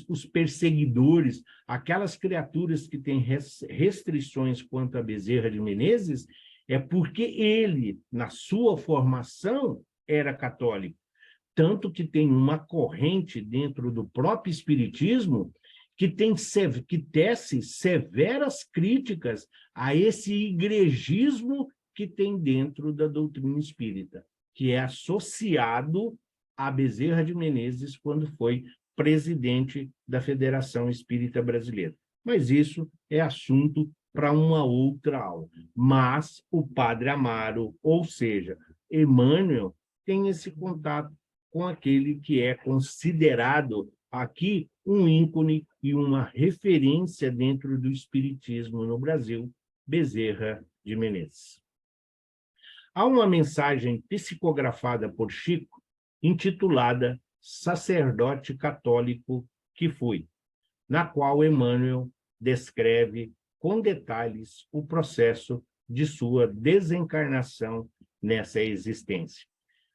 os perseguidores, aquelas criaturas que têm restrições quanto a Bezerra de Menezes, é porque ele, na sua formação, era católico. Tanto que tem uma corrente dentro do próprio Espiritismo que tece severas críticas a esse igrejismo que tem dentro da doutrina espírita, que é associado a Bezerra de Menezes quando foi presidente da Federação Espírita Brasileira. Mas isso é assunto para uma outra aula. Mas o Padre Amaro, ou seja, Emmanuel, tem esse contato com aquele que é considerado aqui um ícone e uma referência dentro do Espiritismo no Brasil, Bezerra de Menezes. Há uma mensagem psicografada por Chico, intitulada Sacerdote Católico que Fui, na qual Emmanuel descreve com detalhes o processo de sua desencarnação nessa existência.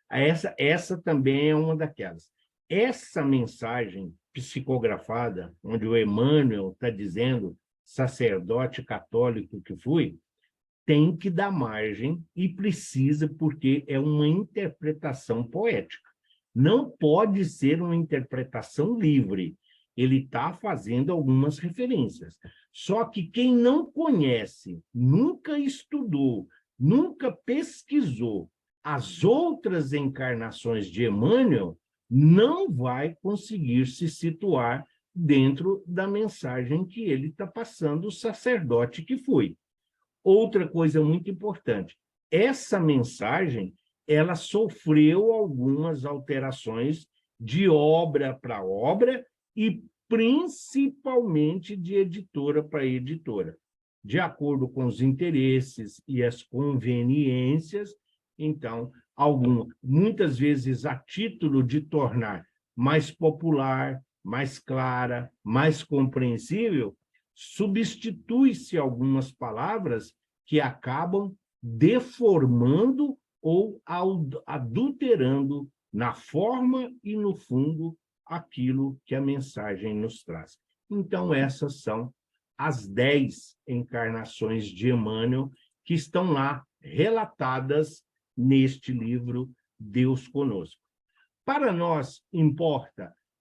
Essa também é uma daquelas. Essa mensagem psicografada, onde o Emmanuel está dizendo sacerdote católico que fui, tem que dar margem e precisa, porque é uma interpretação poética. Não pode ser uma interpretação livre. Ele está fazendo algumas referências. Só que quem não conhece, nunca estudou, nunca pesquisou as outras encarnações de Emmanuel, não vai conseguir se situar dentro da mensagem que ele está passando, o sacerdote que foi. Outra coisa muito importante, essa mensagem, ela sofreu algumas alterações de obra para obra e principalmente de editora para editora, de acordo com os interesses e as conveniências. Então, muitas vezes a título de tornar mais popular, mais clara, mais compreensível, substitui-se algumas palavras que acabam deformando ou adulterando na forma e no fundo aquilo que a mensagem nos traz. Então, essas são as 10 encarnações de Emmanuel que estão lá relatadas neste livro Deus Conosco. Para nós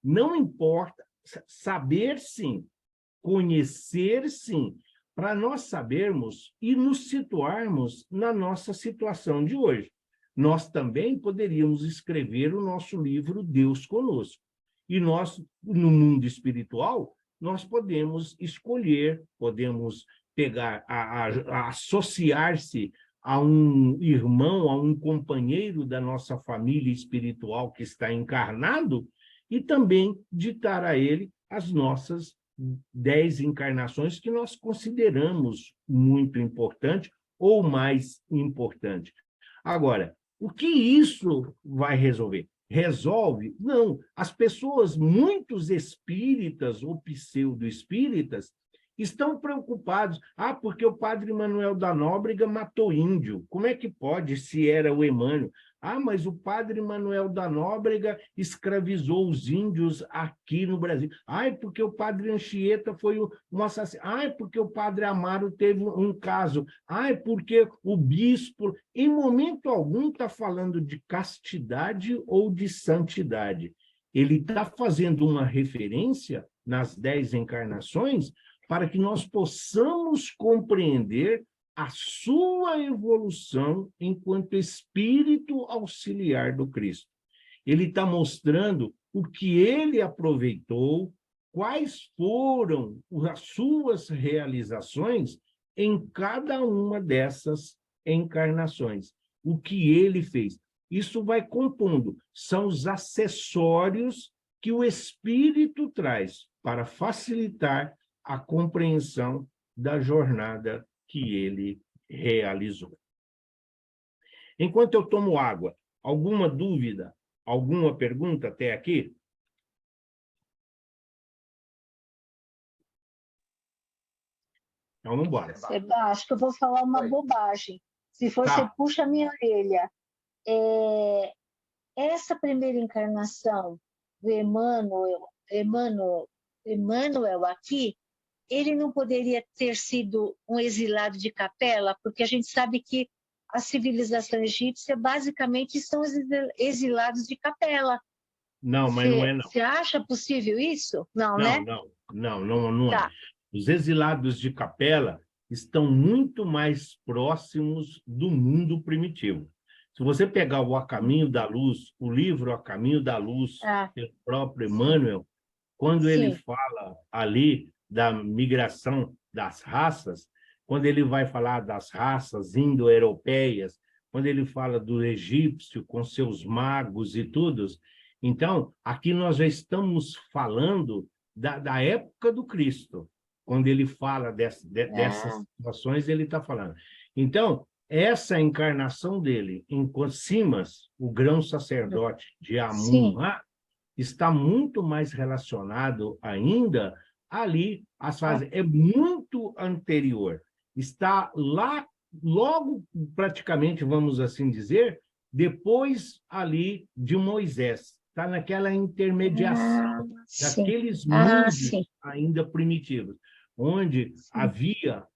não importa saber sim, conhecer sim, para nós sabermos e nos situarmos na nossa situação de hoje. Nós também poderíamos escrever o nosso livro Deus Conosco. E nós, no mundo espiritual, nós podemos escolher, podemos pegar, associar-se a um irmão, a um companheiro da nossa família espiritual que está encarnado e também ditar a ele as nossas 10 encarnações que nós consideramos muito importante ou mais importante. Agora, o que isso vai resolver? Resolve? Não. As pessoas, muitos espíritas ou pseudo-espíritas, estão preocupados. Porque o padre Manuel da Nóbrega matou índio. Como é que pode, se era o Emmanuel? Mas o padre Manuel da Nóbrega escravizou os índios aqui no Brasil. Porque o padre Anchieta foi um assassino. Porque o padre Amaro teve um caso. Porque o bispo... Em momento algum está falando de castidade ou de santidade. Ele está fazendo uma referência nas 10 encarnações para que nós possamos compreender a sua evolução enquanto espírito auxiliar do Cristo. Ele está mostrando o que ele aproveitou, quais foram as suas realizações em cada uma dessas encarnações, o que ele fez. Isso vai compondo, são os acessórios que o espírito traz para facilitar a compreensão da jornada que ele realizou. Enquanto eu tomo água, alguma dúvida, alguma pergunta até aqui? Então, vamos embora. Acho que eu vou falar uma bobagem. Se for, você puxa a minha orelha. Essa primeira encarnação do Emmanuel aqui, ele não poderia ter sido um exilado de capela, porque a gente sabe que a civilização egípcia basicamente são exilados de capela. Não, mas não é não. Você acha possível isso? Não, né? Não é. Os exilados de capela estão muito mais próximos do mundo primitivo. Se você pegar o A Caminho da Luz, o livro A Caminho da Luz, pelo próprio Emmanuel, quando ele fala ali da migração das raças, quando ele vai falar das raças indo-europeias, quando ele fala do egípcio com seus magos e tudo, então, aqui nós já estamos falando da época do Cristo. Quando ele fala dessas situações, ele está falando. Então, essa encarnação dele em Simas, o grão-sacerdote de Amun-Ra, está muito mais relacionado ainda ali, as fases. É muito anterior. Está lá, logo, praticamente, vamos assim dizer, depois ali de Moisés. Está naquela intermediação daqueles mundos ainda primitivos, onde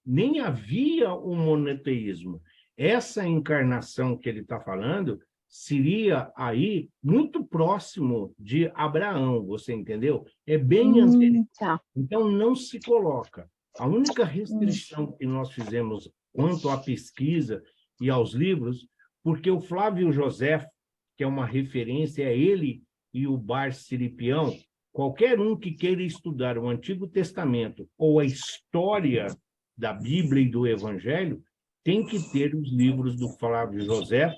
nem havia o monoteísmo. Essa encarnação que ele está falando seria aí muito próximo de Abraão, você entendeu? É bem anterior. Então, não se coloca. A única restrição que nós fizemos quanto à pesquisa e aos livros, porque o Flávio José, que é uma referência, é ele e o Bar Siripião, qualquer um que queira estudar o Antigo Testamento ou a história da Bíblia e do Evangelho, tem que ter os livros do Flávio José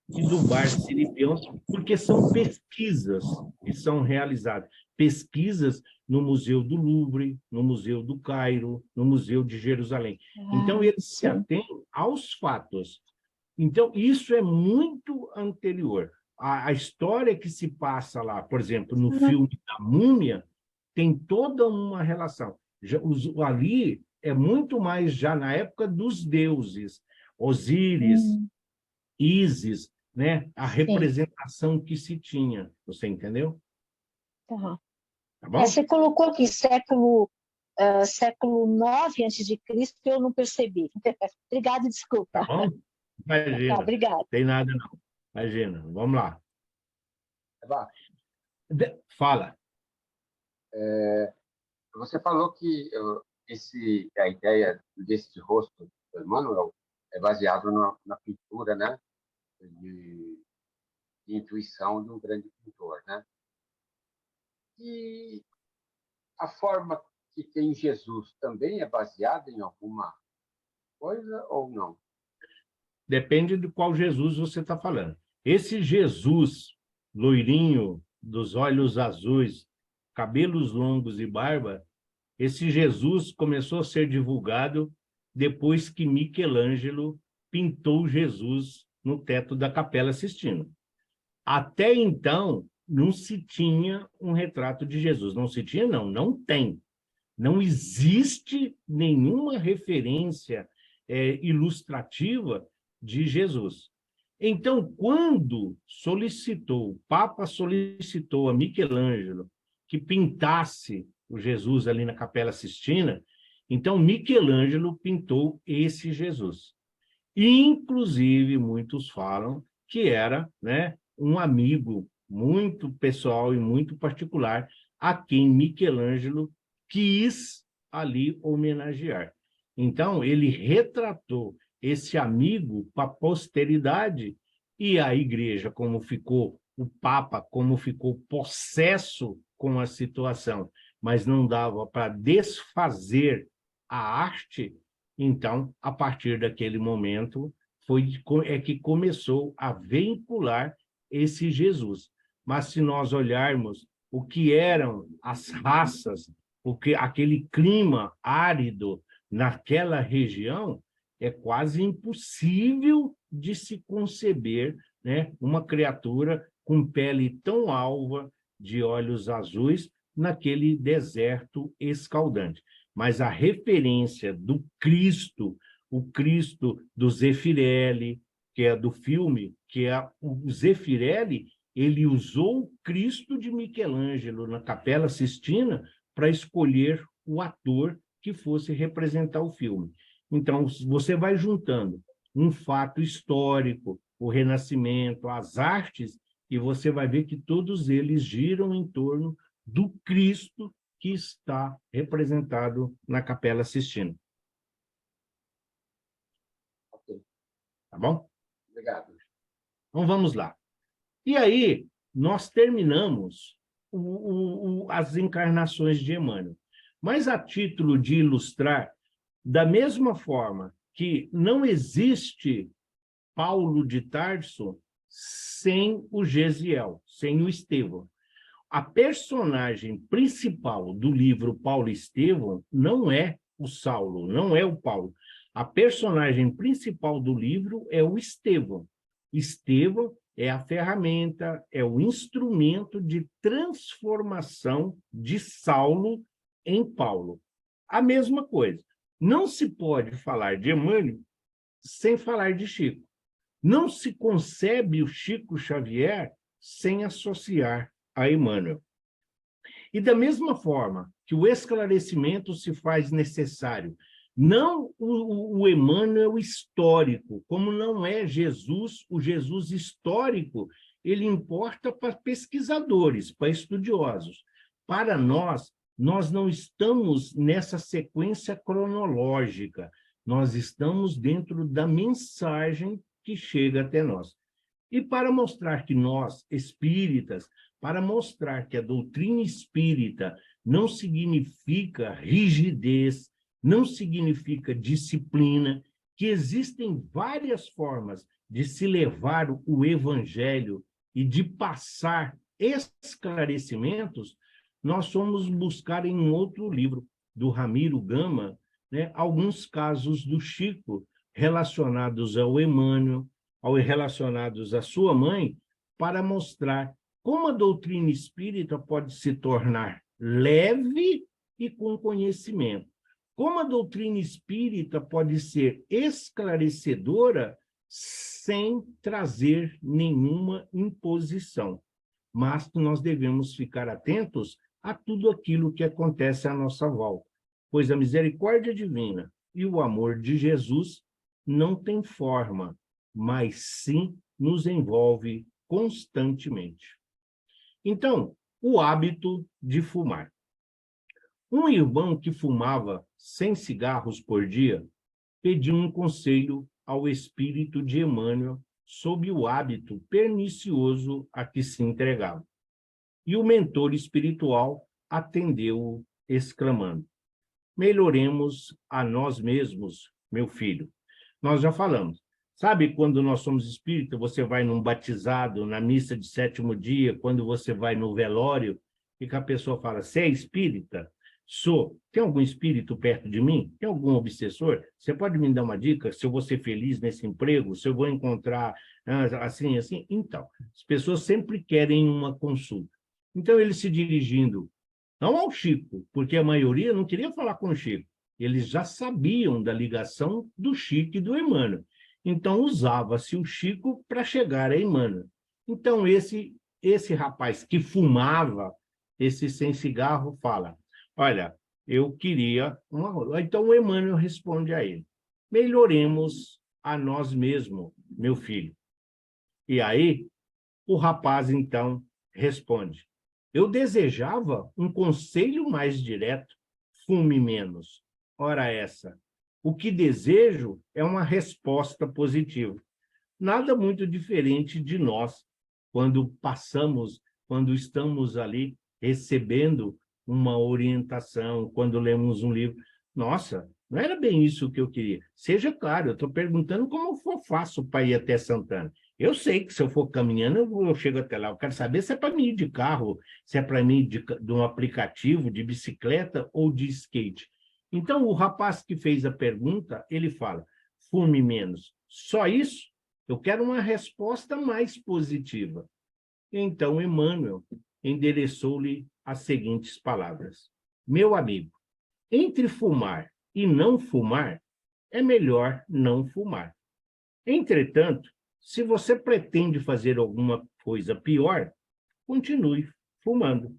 e do Bar Siripião, porque são pesquisas que são realizadas. Pesquisas no Museu do Louvre, no Museu do Cairo, no Museu de Jerusalém. Então, eles se atêm aos fatos. Então, isso é muito anterior. A história que se passa lá, por exemplo, no filme da Múmia, tem toda uma relação. Ali é muito mais já na época dos deuses, Osíris, Ísis, né? A Sim. representação que se tinha. Você entendeu? Tá. Tá bom? Você colocou aqui século 9 antes de Cristo, que eu não percebi. Obrigada, Tá desculpa. bom? Tá, Imagina. obrigada. Tem nada, não. Imagina. Vamos lá. Eva, Fala. você falou que a ideia desse rosto do Emmanuel é baseado na pintura, né, de intuição de um grande pintor, né? E a forma que tem Jesus também é baseada em alguma coisa ou não? Depende de qual Jesus você está falando. Esse Jesus, loirinho, dos olhos azuis, cabelos longos e barba, esse Jesus começou a ser divulgado depois que Michelangelo pintou Jesus no teto da Capela Sistina. Até então, não se tinha um retrato de Jesus. Não se tinha, não. Não tem. Não existe nenhuma referência ilustrativa de Jesus. Então, quando o Papa solicitou a Michelangelo que pintasse o Jesus ali na Capela Sistina, então Michelangelo pintou esse Jesus. Inclusive, muitos falam que era, né, um amigo muito pessoal e muito particular a quem Michelangelo quis ali homenagear. Então, ele retratou esse amigo para a posteridade e a igreja, como ficou, o Papa, como ficou possesso com a situação, mas não dava para desfazer a arte, então, a partir daquele momento, é que começou a vincular esse Jesus. Mas se nós olharmos o que eram as raças, aquele clima árido naquela região, é quase impossível de se conceber, né, uma criatura com pele tão alva, de olhos azuis, naquele deserto escaldante. Mas a referência do Cristo, o Cristo do Zeffirelli, que é do filme, que é o Zeffirelli, ele usou o Cristo de Michelangelo na Capela Sistina para escolher o ator que fosse representar o filme. Então, você vai juntando um fato histórico, o Renascimento, as artes, e você vai ver que todos eles giram em torno do Cristo que está representado na Capela Sistina. Ok, Tá bom? obrigado. Então, vamos lá. E aí, nós terminamos as encarnações de Emmanuel. Mas a título de ilustrar, da mesma forma que não existe Paulo de Tarso sem o Gesiel, sem o Estevão. A personagem principal do livro Paulo e Estevão não é o Saulo, não é o Paulo. A personagem principal do livro é o Estevão. Estevão é a ferramenta, é o instrumento de transformação de Saulo em Paulo. A mesma coisa. Não se pode falar de Emmanuel sem falar de Chico. Não se concebe o Chico Xavier sem associar a Emmanuel. E da mesma forma que o esclarecimento se faz necessário, não o Emmanuel histórico, como não é Jesus, o Jesus histórico, ele importa para pesquisadores, para estudiosos. Para nós não estamos nessa sequência cronológica, nós estamos dentro da mensagem que chega até nós. E para mostrar que nós, espíritas, para mostrar que a doutrina espírita não significa rigidez, não significa disciplina, que existem várias formas de se levar o evangelho e de passar esclarecimentos, nós fomos buscar em um outro livro, do Ramiro Gama, né, alguns casos do Chico relacionados ao Emmanuel, relacionados à sua mãe, para mostrar como a doutrina espírita pode se tornar leve e com conhecimento. Como a doutrina espírita pode ser esclarecedora sem trazer nenhuma imposição. Mas nós devemos ficar atentos a tudo aquilo que acontece à nossa volta, pois a misericórdia divina e o amor de Jesus não tem forma, mas sim nos envolve constantemente. Então, o hábito de fumar. Um irmão que fumava 100 cigarros por dia pediu um conselho ao espírito de Emmanuel sobre o hábito pernicioso a que se entregava. E o mentor espiritual atendeu-o, exclamando: melhoremos a nós mesmos, meu filho. Nós já falamos. Sabe quando nós somos espíritas, você vai num batizado, na missa de 7º dia, quando você vai no velório, e que a pessoa fala: você é espírita? Sou. Tem algum espírito perto de mim? Tem algum obsessor? Você pode me dar uma dica se eu vou ser feliz nesse emprego? Se eu vou encontrar assim, assim? Então, as pessoas sempre querem uma consulta. Então, ele se dirigindo, não ao Chico, porque a maioria não queria falar com o Chico. Eles já sabiam da ligação do Chico e do Emmanuel. Então, usava-se o Chico para chegar a Emmanuel. Então, esse rapaz que fumava, esse sem cigarro, fala: olha, eu queria uma rola. Então, o Emmanuel responde a ele: melhoremos a nós mesmos, meu filho. E aí, o rapaz, então, responde: eu desejava um conselho mais direto, fume menos. Ora essa, o que desejo é uma resposta positiva. Nada muito diferente de nós, quando passamos, quando estamos ali recebendo uma orientação, quando lemos um livro. Nossa, não era bem isso que eu queria. Seja claro, eu estou perguntando como eu faço para ir até Santana. Eu sei que se eu for caminhando, eu chego até lá. Eu quero saber se é para mim ir de carro, se é para mim ir de um aplicativo, de bicicleta ou de skate. Então, o rapaz que fez a pergunta, ele fala: fume menos. Só isso? Eu quero uma resposta mais positiva. Então, Emmanuel endereçou-lhe as seguintes palavras: meu amigo, entre fumar e não fumar, é melhor não fumar. Entretanto, se você pretende fazer alguma coisa pior, continue fumando.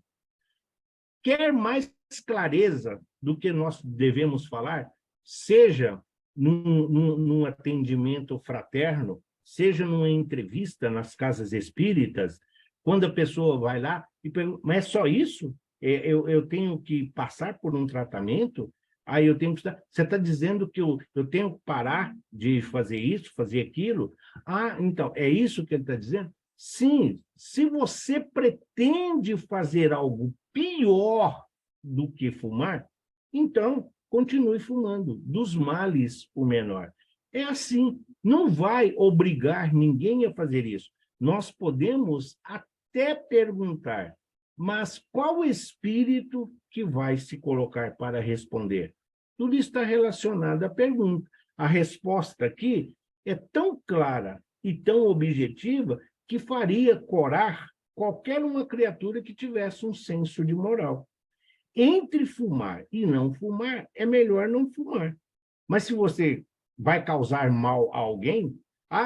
Quer mais clareza do que nós devemos falar? Seja num atendimento fraterno, seja numa entrevista nas casas espíritas, quando a pessoa vai lá e pergunta: mas é só isso? Eu tenho que passar por um tratamento? Aí eu tenho que estar... Você está dizendo que eu tenho que parar de fazer isso, fazer aquilo? Ah, então, é isso que ele está dizendo? Sim, se você pretende fazer algo pior do que fumar, então continue fumando. Dos males, o menor. É assim, não vai obrigar ninguém a fazer isso. Nós podemos até perguntar: mas qual espírito que vai se colocar para responder? Tudo está relacionado à pergunta. A resposta aqui é tão clara e tão objetiva que faria corar qualquer uma criatura que tivesse um senso de moral. Entre fumar e não fumar, é melhor não fumar. Mas se você vai causar mal a alguém,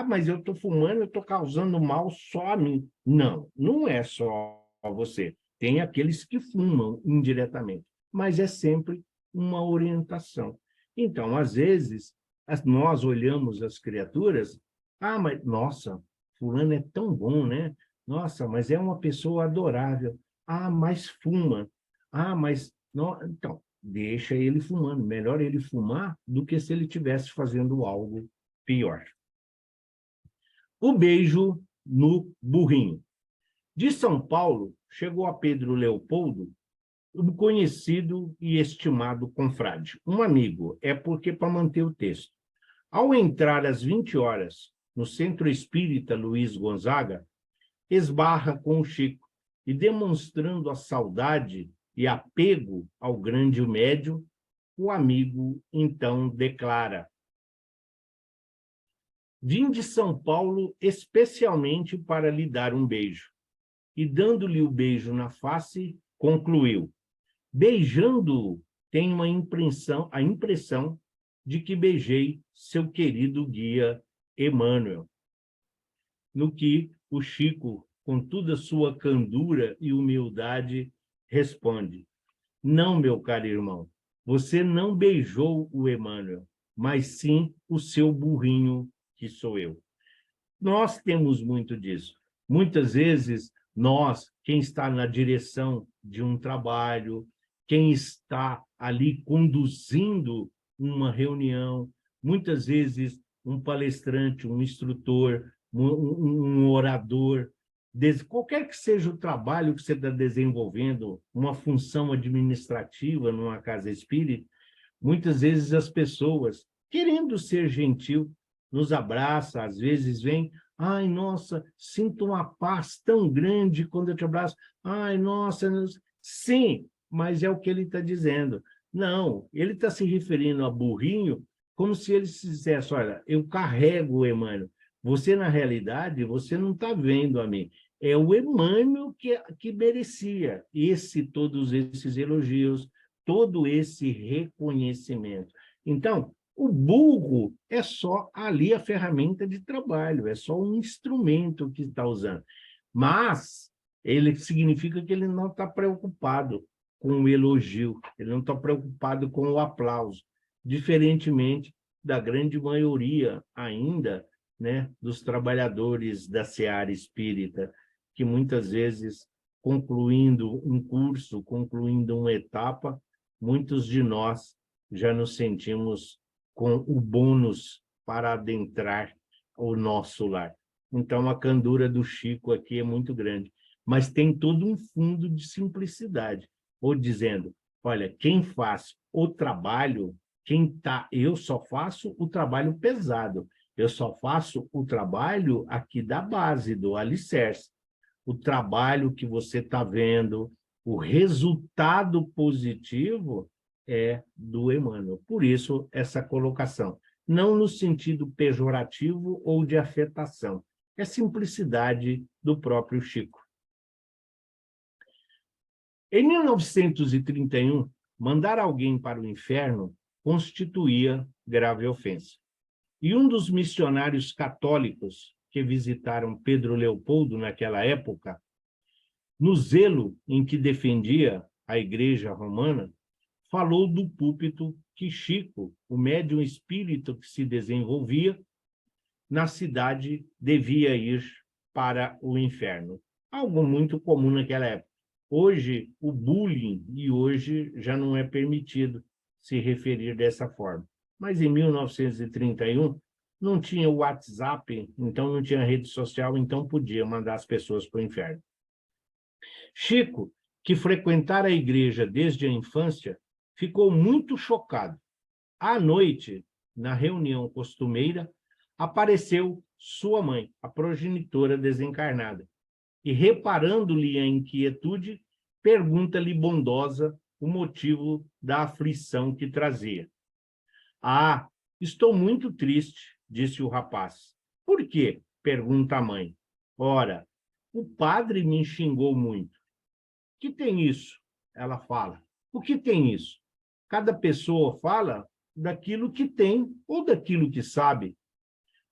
mas eu estou fumando, eu estou causando mal só a mim. Não, não é só a você. Tem aqueles que fumam indiretamente, mas é sempre uma orientação. Então, às vezes, nós olhamos as criaturas: mas, nossa, fulano é tão bom, né? Nossa, mas é uma pessoa adorável. Mas fuma. Mas... Não... Então, deixa ele fumando. Melhor ele fumar do que se ele estivesse fazendo algo pior. O beijo no burrinho. De São Paulo, chegou a Pedro Leopoldo um conhecido e estimado confrade, um amigo, porque para manter o texto. Ao entrar às 20 horas no Centro Espírita Luiz Gonzaga, esbarra com o Chico e, demonstrando a saudade e apego ao grande médium, o amigo então declara: vim de São Paulo especialmente para lhe dar um beijo. E, dando-lhe o beijo na face, concluiu: Beijando-o, tenho a impressão de que beijei seu querido guia Emmanuel. No que o Chico, com toda a sua candura e humildade, responde: não, meu caro irmão, você não beijou o Emmanuel, mas sim o seu burrinho, que sou eu. Nós temos muito disso. Muitas vezes, nós, quem está na direção de um trabalho, quem está ali conduzindo uma reunião, muitas vezes um palestrante, um instrutor, um orador, qualquer que seja o trabalho que você está desenvolvendo, uma função administrativa numa casa espírita, muitas vezes as pessoas, querendo ser gentil, nos abraça, às vezes vem, ai, nossa, sinto uma paz tão grande quando eu te abraço. Ai, nossa, sim, mas é o que ele está dizendo. Não, ele está se referindo a burrinho como se ele dissesse, olha, eu carrego o Emmanuel. Você, na realidade, você não está vendo a mim. É o Emmanuel que merecia todos esses elogios, todo esse reconhecimento. Então, o burro é só ali a ferramenta de trabalho, é só um instrumento que está usando. Mas ele significa que ele não está preocupado com o elogio, ele não está preocupado com o aplauso, diferentemente da grande maioria ainda, né, dos trabalhadores da seara espírita, que muitas vezes, concluindo um curso, concluindo uma etapa, muitos de nós já nos sentimos com o bônus para adentrar o nosso lar. Então, a candura do Chico aqui é muito grande, mas tem todo um fundo de simplicidade, ou dizendo, olha, quem faz o trabalho, eu só faço o trabalho pesado, eu só faço o trabalho aqui da base, do alicerce. O trabalho que você está vendo, o resultado positivo é do Emmanuel. Por isso, essa colocação. Não no sentido pejorativo ou de afetação. É simplicidade do próprio Chico. Em 1931, mandar alguém para o inferno constituía grave ofensa. E um dos missionários católicos que visitaram Pedro Leopoldo naquela época, no zelo em que defendia a Igreja Romana, falou do púlpito que Chico, o médium espírito que se desenvolvia na cidade, devia ir para o inferno. Algo muito comum naquela época. Hoje, o bullying, e hoje já não é permitido se referir dessa forma. Mas em 1931, não tinha o WhatsApp, então não tinha rede social, então podia mandar as pessoas para o inferno. Chico, que frequentara a igreja desde a infância, ficou muito chocado. À noite, na reunião costumeira, apareceu sua mãe, a progenitora desencarnada, e, reparando-lhe a inquietude, pergunta-lhe bondosa o motivo da aflição que trazia. Ah, estou muito triste, disse o rapaz. Por quê? Pergunta a mãe. Ora, o padre me xingou muito. Que tem isso? Ela fala. O que tem isso? Cada pessoa fala daquilo que tem ou daquilo que sabe.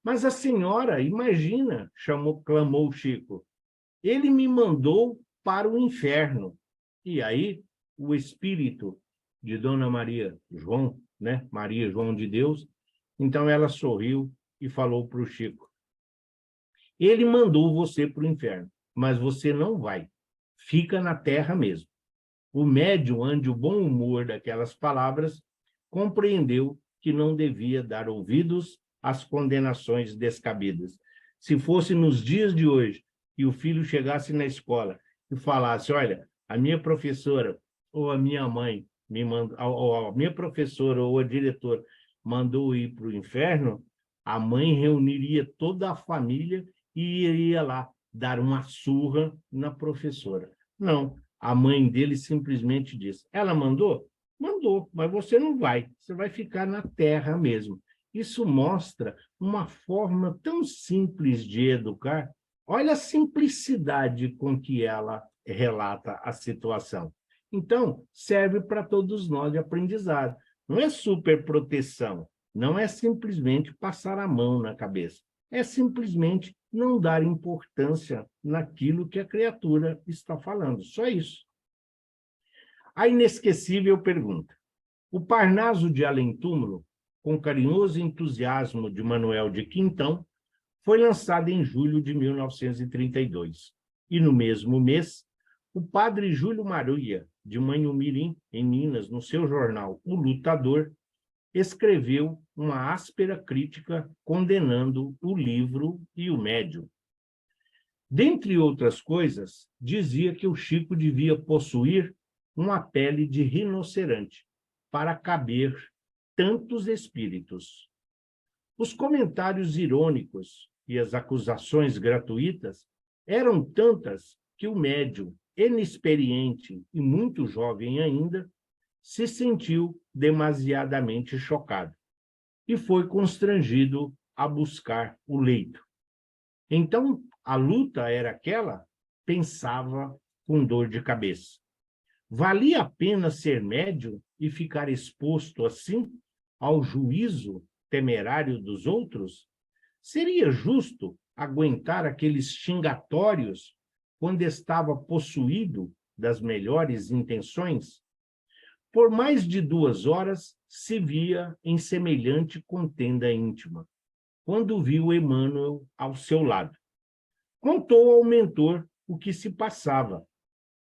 Mas a senhora, imagina, clamou Chico, ele me mandou para o inferno. E aí, o espírito de Dona Maria João, né? Maria João de Deus, então ela sorriu e falou para o Chico, ele mandou você para o inferno, mas você não vai, fica na terra mesmo. O médium, ante o bom humor daquelas palavras, compreendeu que não devia dar ouvidos às condenações descabidas. Se fosse nos dias de hoje, e o filho chegasse na escola e falasse, olha, a minha professora ou a minha mãe, ou a minha professora ou a diretora mandou ir para o inferno, a mãe reuniria toda a família e iria lá dar uma surra na professora. Não, a mãe dele simplesmente disse, ela mandou? Mandou, mas você não vai, você vai ficar na terra mesmo. Isso mostra uma forma tão simples de educar. Olha a simplicidade com que ela relata a situação. Então, serve para todos nós de aprendizado. Não é superproteção, não é simplesmente passar a mão na cabeça, é simplesmente não dar importância naquilo que a criatura está falando, só isso. A inesquecível pergunta. O Parnaso de Além-Túmulo, com carinhoso entusiasmo de Manuel de Quintão, foi lançado em julho de 1932. E no mesmo mês, o padre Júlio Maria, de Manhumirim, em Minas, no seu jornal O Lutador, escreveu uma áspera crítica condenando o livro e o médium. Dentre outras coisas, dizia que o Chico devia possuir uma pele de rinoceronte para caber tantos espíritos. Os comentários irônicos e as acusações gratuitas eram tantas que o médium, inexperiente e muito jovem ainda, se sentiu demasiadamente chocado e foi constrangido a buscar o leito. Então, a luta era aquela, pensava com dor de cabeça. Valia a pena ser médium e ficar exposto assim ao juízo temerário dos outros? Seria justo aguentar aqueles xingatórios quando estava possuído das melhores intenções? Por mais de 2 horas se via em semelhante contenda íntima, quando viu Emmanuel ao seu lado. Contou ao mentor o que se passava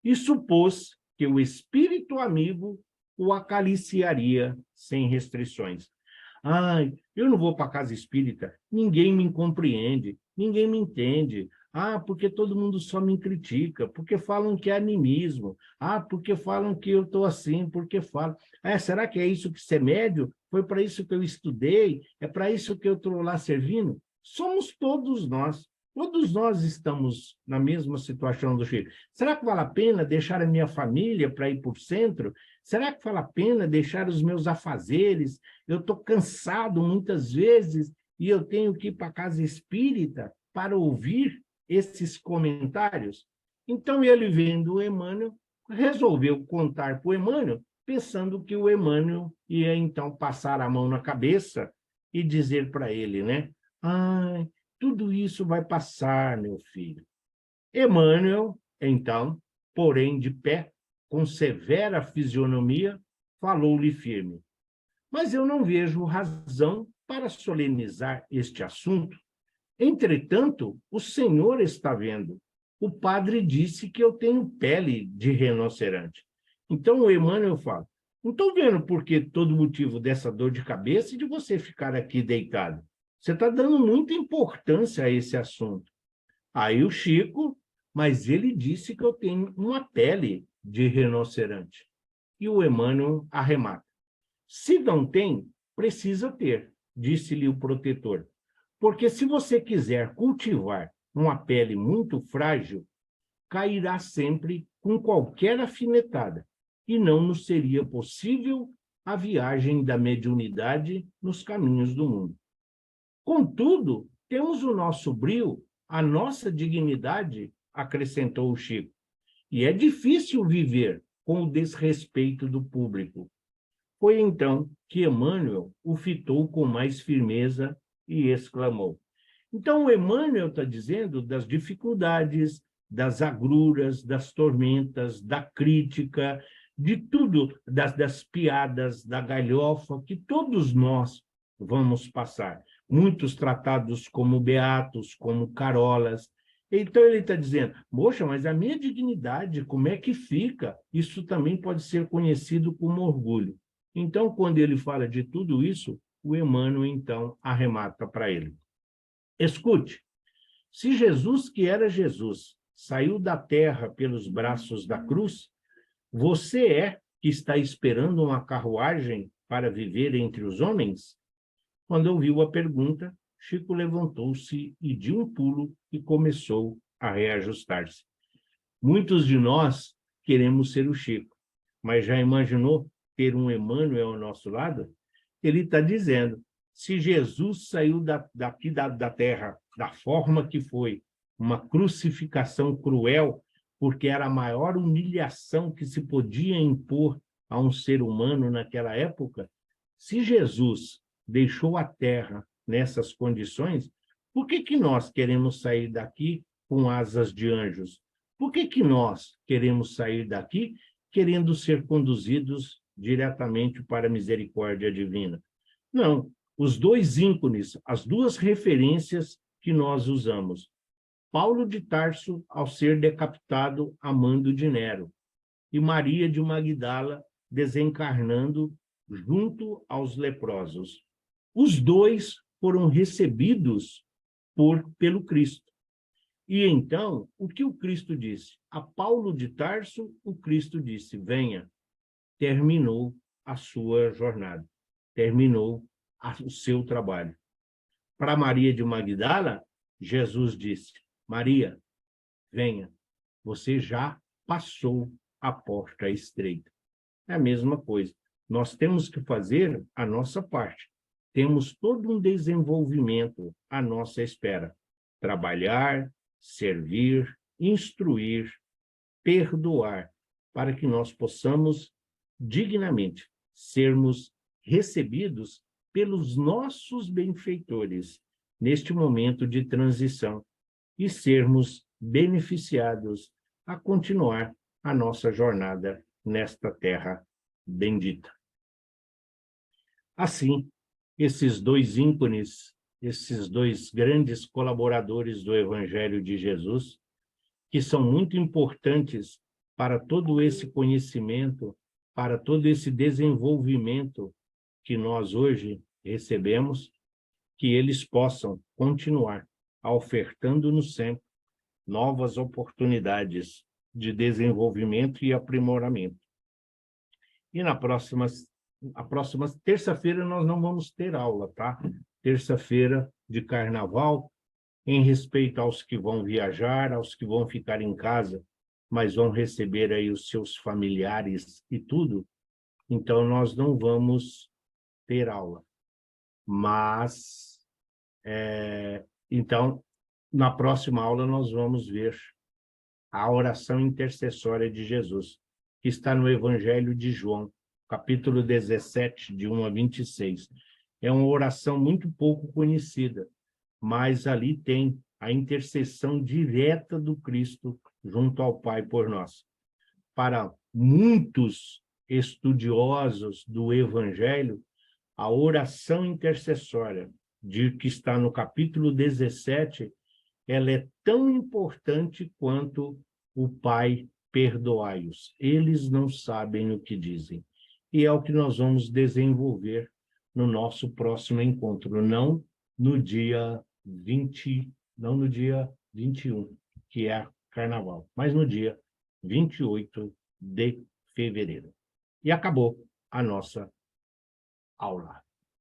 e supôs que o espírito amigo o acariciaria sem restrições. Ai, eu não vou para a casa espírita, ninguém me compreende, ninguém me entende. Ah, porque todo mundo só me critica, porque falam que é animismo. Ah, porque falam que eu estou assim, porque falam. Ah, será que é isso que ser médio? Foi para isso que eu estudei? É para isso que eu estou lá servindo? Somos todos nós. Todos nós estamos na mesma situação do Chico. Será que vale a pena deixar a minha família para ir para o centro? Será que vale a pena deixar os meus afazeres? Eu estou cansado muitas vezes e eu tenho que ir para a casa espírita para ouvir esses comentários? Então, ele, vendo o Emmanuel, resolveu contar para o Emmanuel, pensando que o Emmanuel ia, então, passar a mão na cabeça e dizer para ele, né? Ai, tudo isso vai passar, meu filho. Emmanuel, então, porém de pé, com severa fisionomia, falou-lhe firme. Mas eu não vejo razão para solenizar este assunto. Entretanto, o Senhor está vendo. O padre disse que eu tenho pele de rinoceronte. Então o Emmanuel fala, não estou vendo por que todo motivo dessa dor de cabeça e de você ficar aqui deitado. Você está dando muita importância a esse assunto. Aí o Chico, mas ele disse que eu tenho uma pele de rinoceronte. E o Emmanuel arremata. Se não tem, precisa ter, disse-lhe o protetor. Porque se você quiser cultivar uma pele muito frágil, cairá sempre com qualquer afinetada, e não nos seria possível a viagem da mediunidade nos caminhos do mundo. Contudo, temos o nosso brio, a nossa dignidade, acrescentou o Chico, e é difícil viver com o desrespeito do público. Foi então que Emmanuel o fitou com mais firmeza e exclamou. Então, o Emmanuel está dizendo das dificuldades, das agruras, das tormentas, da crítica, de tudo, das piadas, da galhofa, que todos nós vamos passar. Muitos tratados como beatos, como carolas. Então, ele está dizendo, poxa, mas a minha dignidade, como é que fica? Isso também pode ser conhecido como orgulho. Então, quando ele fala de tudo isso, o Emmanuel, então, arremata para ele. Escute, se Jesus, que era Jesus, saiu da terra pelos braços da cruz, você é que está esperando uma carruagem para viver entre os homens? Quando ouviu a pergunta, Chico levantou-se e, de um pulo, e começou a reajustar-se. Muitos de nós queremos ser o Chico, mas já imaginou ter um Emmanuel ao nosso lado? Ele está dizendo, se Jesus saiu daqui da terra da forma que foi, uma crucificação cruel, porque era a maior humilhação que se podia impor a um ser humano naquela época. Se Jesus deixou a terra nessas condições, por que que nós queremos sair daqui com asas de anjos? Por que que nós queremos sair daqui querendo ser conduzidos diretamente para a misericórdia divina? Não, os dois ícones, as duas referências que nós usamos. Paulo de Tarso, ao ser decapitado a mando de Nero, e Maria de Magdala desencarnando junto aos leprosos. Os dois foram recebidos pelo Cristo. E então, o que o Cristo disse? A Paulo de Tarso, o Cristo disse, venha, terminou a sua jornada, terminou o seu trabalho. Para Maria de Magdala, Jesus disse, Maria, venha, você já passou a porta estreita. É a mesma coisa. Nós temos que fazer a nossa parte. Temos todo um desenvolvimento à nossa espera. Trabalhar, servir, instruir, perdoar, para que nós possamos dignamente sermos recebidos pelos nossos benfeitores neste momento de transição e sermos beneficiados a continuar a nossa jornada nesta terra bendita. Assim, esses dois ícones, esses dois grandes colaboradores do Evangelho de Jesus, que são muito importantes para todo esse conhecimento, para todo esse desenvolvimento que nós hoje recebemos, que eles possam continuar ofertando-nos sempre novas oportunidades de desenvolvimento e aprimoramento. E a próxima terça-feira nós não vamos ter aula, tá? Terça-feira de carnaval, em respeito aos que vão viajar, aos que vão ficar em casa, mas vão receber aí os seus familiares e tudo, então nós não vamos ter aula. Mas, então, na próxima aula nós vamos ver a oração intercessória de Jesus, que está no Evangelho de João, capítulo 17, de 1 a 26. É uma oração muito pouco conhecida, mas ali tem a intercessão direta do Cristo junto ao Pai por nós. Para muitos estudiosos do Evangelho, a oração intercessória, que está no capítulo 17, ela é tão importante quanto o Pai perdoai-os. Eles não sabem o que dizem. E é o que nós vamos desenvolver no nosso próximo encontro, não no dia 21, que é Carnaval, mas no dia 28 de fevereiro. E acabou a nossa aula.